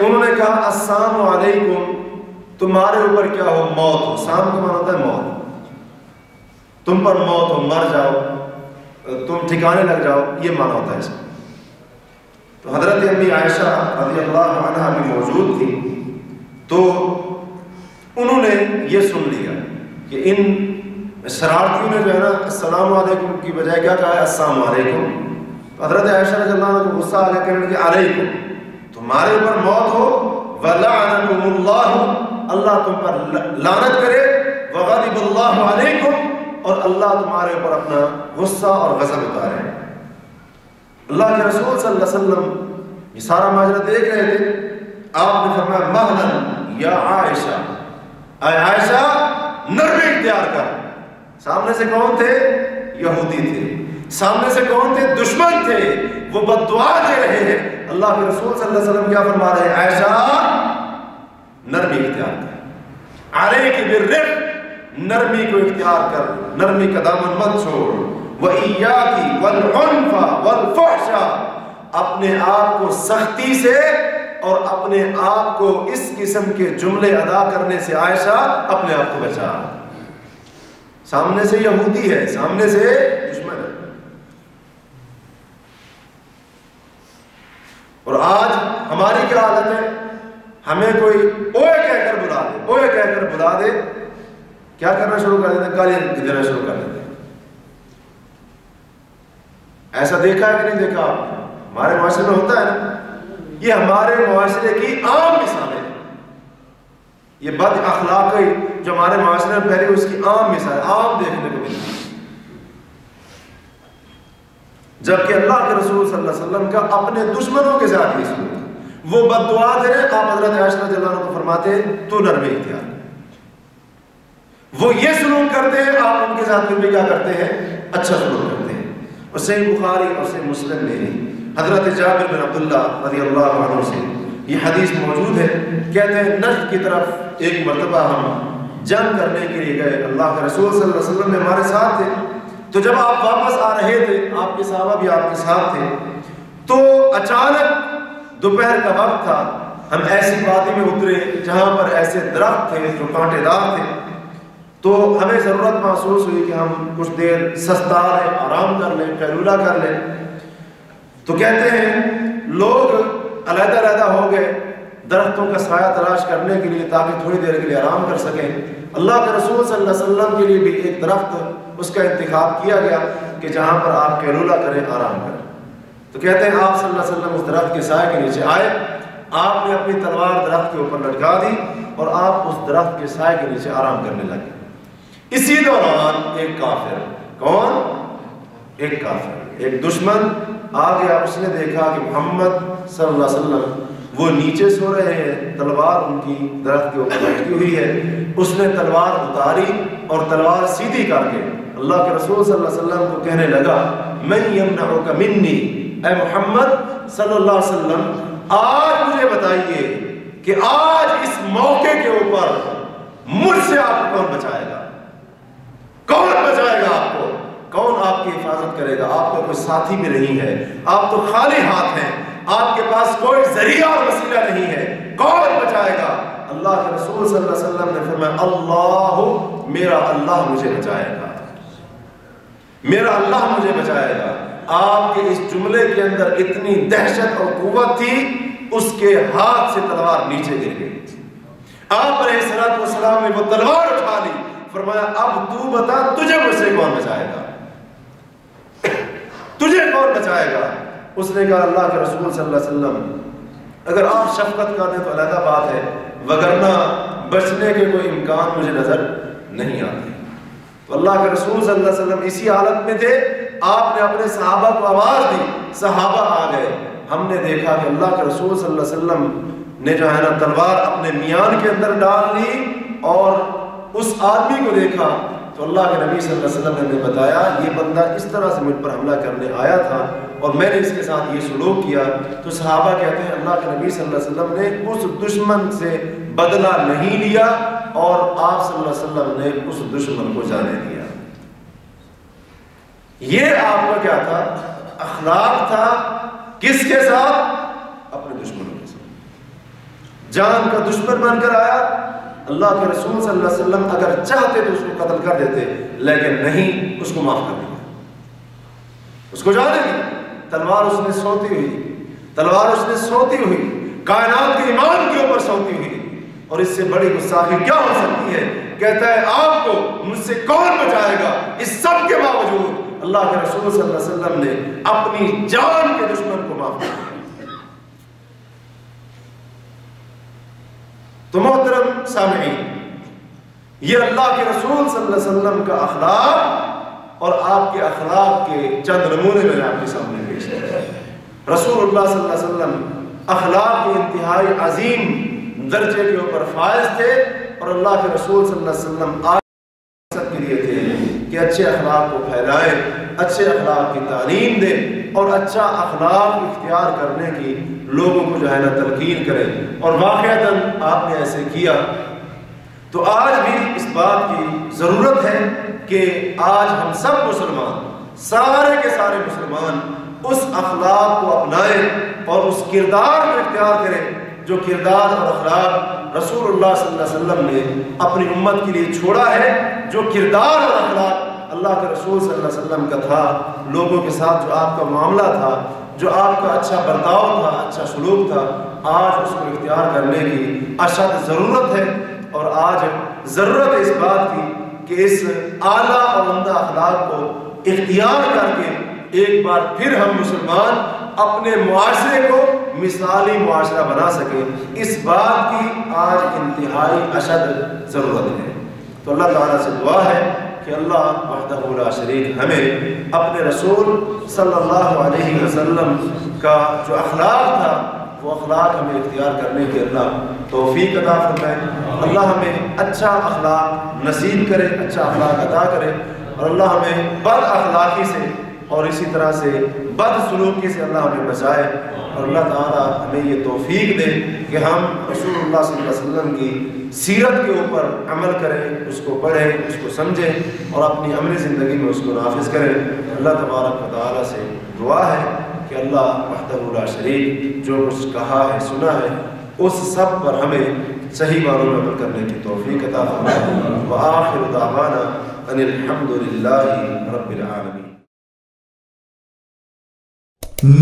انہوں نے کہا السلام علیکم تمہارے اوپر کیا ہو؟ موت ہو۔ سام کا معنی ہوتا ہے موت، تم پر موت ہو، مر جاؤ، تم ٹھکانے لگ جاؤ، یہ معنی ہوتا ہے اس میں۔ تو حضرت امی عائشہ رضی اللہ عنہا بھی موجود تھی، تو انہوں نے یہ سن لیا کہ ان شرارتیوں نے جو ہے نا السلام علیکم کی بجائے کیا کہا ہے؟ السلام علیکم۔ تو حضرت عائشہ رضی اللہ عنہ کو غصہ آ گیا، کہنے لگے علیکم، تمہارے اوپر موت ہو، وَلَعَنَكُمُ اللَّهُ، اللہ تم پر لعنت کرے، وَغَضِبَ اللَّهُ عَلَيْكُمْ، اور اللہ تمہارے اوپر اپنا غصہ اور غضب اتارے۔ اللہ کے رسول صلی اللہ علیہ وسلم یہ سارا ماجرا دیکھ رہے تھے۔ آپ نے فرمایا مہلاً یا عائشہ، اے عائشہ نرمی اختیار کر۔ سامنے سے کون تھے؟ یہودی تھے، سامنے سے کون تھے؟ دشمن تھے، وہ بد دعا دے رہے ہیں۔ اللہ کے رسول صلی اللہ علیہ وسلم کیا فرما رہے ہیں؟ عائشہ نرمی اختیار کر، علیک بالرفق، نرمی کو اختیار کر، نرمی کا دامن مت چھوڑ، وَإِيَّاكِ وَالْعُنْفَ وَالْفُحْشَ، اپنے آپ کو سختی سے اور اپنے آپ کو اس قسم کے جملے ادا کرنے سے عائشہ اپنے آپ کو بچا۔ سامنے سے یہودی ہے، سامنے سے دشمن ہے، اور آج ہماری کیا حالت ہے؟ ہمیں کوئی اوے کہہ کر بلا دے، اوے کہہ کر بلا دے، کیا کرنا شروع کر دیتے ہیں؟ گالیاں دینا شروع کر دیتے ہیں۔ ایسا دیکھا ہے کہ نہیں دیکھا؟ ہمارے معاشرے میں ہوتا ہے نا، یہ ہمارے معاشرے کی عام مثالیں ہیں۔ یہ بد اخلاقی جو ہمارے معاشرے میں پہلے اس کی عام مثال، عام دیکھنے کو ملتی ہے، جبکہ اللہ کے رسول صلی اللہ علیہ وسلم کا اپنے دشمنوں کے ساتھ یہ سلوک ہے۔ وہ بد دعا دے رہے، آپ حضرت عائشہ رضی اللہ عنہ کو فرماتے ہیں تو نرمی اختیار۔ وہ یہ سلوک کرتے ہیں، آپ ان کے ساتھ بھی کیا کرتے ہیں؟ اچھا سلوک کرتے ہیں۔ اور صحیح بخاری اور صحیح مسلم میں حضرت جابر بن عبداللہ رضی اللہ عنہ سے یہ حدیث موجود ہے، کہتے ہیں نجد کی طرف ایک مرتبہ ہم جنگ کرنے کے لیے گئے، اللہ کے رسول صلی اللہ علیہ وسلم ہمارے ساتھ تھے، تو جب آپ واپس آ رہے تھے، آپ کے صحابہ بھی آپ کے ساتھ تھے، تو اچانک دوپہر کا وقت تھا، ہم ایسی وادی میں اترے جہاں پر ایسے درخت تھے جو کانٹے دار تھے، تو ہمیں ضرورت محسوس ہوئی کہ ہم کچھ دیر سستا لیں، آرام کر لیں، قیلولہ کر لیں۔ تو کہتے ہیں لوگ علیحدہ علیحدہ ہو گئے درختوں کا سایہ تلاش کرنے کے لیے تاکہ تھوڑی دیر کے لیے آرام کر سکیں۔ اللہ کے رسول صلی اللہ علیہ وسلم کے لیے بھی ایک درخت اس کا انتخاب کیا گیا کہ جہاں پر آپ قیلولہ کریں، آرام کریں۔ تو کہتے ہیں آپ صلی اللہ علیہ وسلم اس درخت کے سائے کے نیچے آئے، آپ نے اپنی تلوار درخت کے اوپر لٹکا دی اور آپ اس درخت کے سائے کے نیچے آرام کرنے لگے۔ اسی دوران ایک کافر، کون؟ ایک کافر، ایک دشمن آ گیا، اس نے دیکھا کہ محمد صلی اللہ علیہ وسلم وہ نیچے سو رہے ہیں، تلوار ان کی درخت کے اوپر لٹکی ہوئی ہے، اس نے تلوار اتاری اور تلوار سیدھی کر کے اللہ کے رسول صلی اللہ علیہ وسلم کو کہنے لگا من یمنعک منی، اے محمد صلی اللہ علیہ وسلم آج مجھے بتائیے کہ آج اس موقع کے اوپر مجھ سے آپ کو کون بچائے گا؟ کون بچائے گا آپ کو؟ کون آپ کی حفاظت کرے گا؟ آپ کا کوئی ساتھی بھی نہیں ہے، آپ تو خالی ہاتھ ہیں، آپ کے پاس کوئی ذریعہ اور وسیلہ نہیں ہے، کون بچائے گا؟ اللہ کے رسول صلی اللہ علیہ وسلم نے فرمایا اللہ، میرا اللہ مجھے بچائے گا، میرا اللہ مجھے بچائے گا۔ آپ کے اس جملے کے اندر اتنی دہشت اور قوت تھی، اس کے ہاتھ سے تلوار نیچے گر گئی۔ آپ علیہ الصلوۃ والسلام نے وہ تلوار اٹھا لی، فرمایا اب تو بتا تجھے مجھ سے کون بچائے گا، تجھے کون بچائے گا؟ اس نے کہا اللہ کے رسول صلی اللہ علیہ وسلم اگر آپ شفقت کر دیں تو علیحدہ بات ہے، وگرنہ بچنے کے کوئی امکان مجھے نظر نہیں آتے۔ تو اللہ کے رسول صلی اللہ علیہ وسلم اسی حالت میں تھے، آپ نے اپنے صحابہ کو آواز دی، صحابہ آ گئے۔ ہم نے دیکھا کہ اللہ کے رسول صلی اللہ علیہ وسلم نے جو ہے نا تلوار اپنے میان کے اندر ڈال لی، اور اس آدمی کو دیکھا تو اللہ کے نبی صلی اللہ علیہ وسلم نے بتایا یہ بندہ اس طرح سے مجھ پر حملہ کرنے آیا تھا اور میں نے اس کے ساتھ یہ سلوک کیا۔ تو صحابہ کہتے ہیں اللہ کے نبی صلی اللہ علیہ وسلم نے اس دشمن سے بدلہ نہیں لیا اور آپ صلی اللہ علیہ وسلم نے اس دشمن کو جانے دیا۔ یہ آپ کا کیا تھا؟ اخلاق تھا، کس کے ساتھ؟ اپنے دشمنوں کے ساتھ۔ جان کا دشمن بن کر آیا، اللہ کے رسول صلی اللہ علیہ وسلم اگر چاہتے تو اس کو قتل کر دیتے، لیکن نہیں، اس کو معاف کر دیا، اس کو جانے دی۔ تلوار اس نے سوتی ہوئی، تلوار اس نے سوتی ہوئی، کائنات کے امام کے اوپر سوتی ہوئی، اور اس سے بڑی گستاخی کیا ہو سکتی ہے؟ کہتا ہے آپ کو مجھ سے کون بچائے گا؟ اس سب کے باوجود اللہ کے رسول صلی اللہ علیہ وسلم نے اپنی جان کے دشمن کو معاف کیا۔ تو محترم سامعین، یہ اللہ کے رسول صلی اللہ علیہ وسلم کا اخلاق اور آپ کے اخلاق کے چند نمونے میں نے آپ کے سامنے پیش کیا۔ رسول اللہ صلی اللہ علیہ وسلم اخلاق کے انتہائی عظیم درجے کے اوپر فائز تھے، اور اللہ کے رسول صلی اللہ علیہ وسلم آج کے لیے تھے کہ اچھے اخلاق کو پھیلائیں، اچھے اخلاق کی تعلیم دیں، اور اچھا اخلاق اختیار کرنے کی لوگوں کو جو ہے نا تلقین کریں، اور واقعتاً آپ نے ایسے کیا۔ تو آج بھی اس بات کی ضرورت ہے کہ آج ہم سب مسلمان، سارے کے سارے مسلمان اس اخلاق کو اپنائیں اور اس کردار کو اختیار کریں جو کردار اور اخلاق رسول اللہ صلی اللہ علیہ وسلم نے اپنی امت کے لیے چھوڑا ہے۔ جو کردار اور اخلاق اللہ کے رسول صلی اللہ علیہ وسلم کا تھا، لوگوں کے ساتھ جو آپ کا معاملہ تھا، جو آپ کا اچھا برتاؤ تھا، اچھا سلوک تھا، آج اس کو اختیار کرنے کی اشد ضرورت ہے۔ اور آج ضرورت ہے اس بات کی کہ اس اعلیٰ اور عمدہ اخلاق کو اختیار کر کے ایک بار پھر ہم مسلمان اپنے معاشرے کو مثالی معاشرہ بنا سکیں۔ اس بات کی آج انتہائی اشد ضرورت ہے۔ تو اللہ تعالیٰ سے دعا ہے کہ اللہ وحدہ لا شریک ہمیں اپنے رسول صلی اللہ علیہ وسلم کا جو اخلاق تھا وہ اخلاق ہمیں اختیار کرنے کی اللہ توفیق عطا فرمائے۔ اللہ ہمیں اچھا اخلاق نصیب کرے، اچھا اخلاق عطا کرے، اور اللہ ہمیں بد اخلاقی سے اور اسی طرح سے بد سلوکی سے اللہ ہمیں بچائے، اور اللہ تعالیٰ ہمیں یہ توفیق دے کہ ہم رسول اللہ صلی اللہ علیہ وسلم کی سیرت کے اوپر عمل کریں، اس کو پڑھیں، اس کو سمجھیں، اور اپنی عملی زندگی میں اس کو نافذ کریں۔ اللہ تبارک و تعالیٰ سے دعا ہے کہ اللہ وحدہ لا شریک جو کچھ کہا ہے، سنا ہے، اس سب پر ہمیں صحیح معنوں میں عمل کرنے کی توفیق عطا فرمائے۔ وآخر دعوانا ان الحمد للہ رب العالمین۔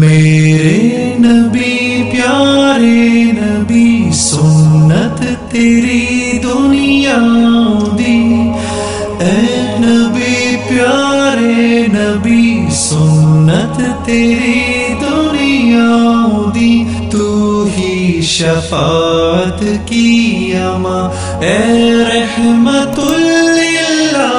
میرے نبی پیارے نبی سنت تیری دنیا دی، اے نبی پیارے نبی سنت تیری دنیا دی، تو ہی شفاعت کی اما اے رحمت للہ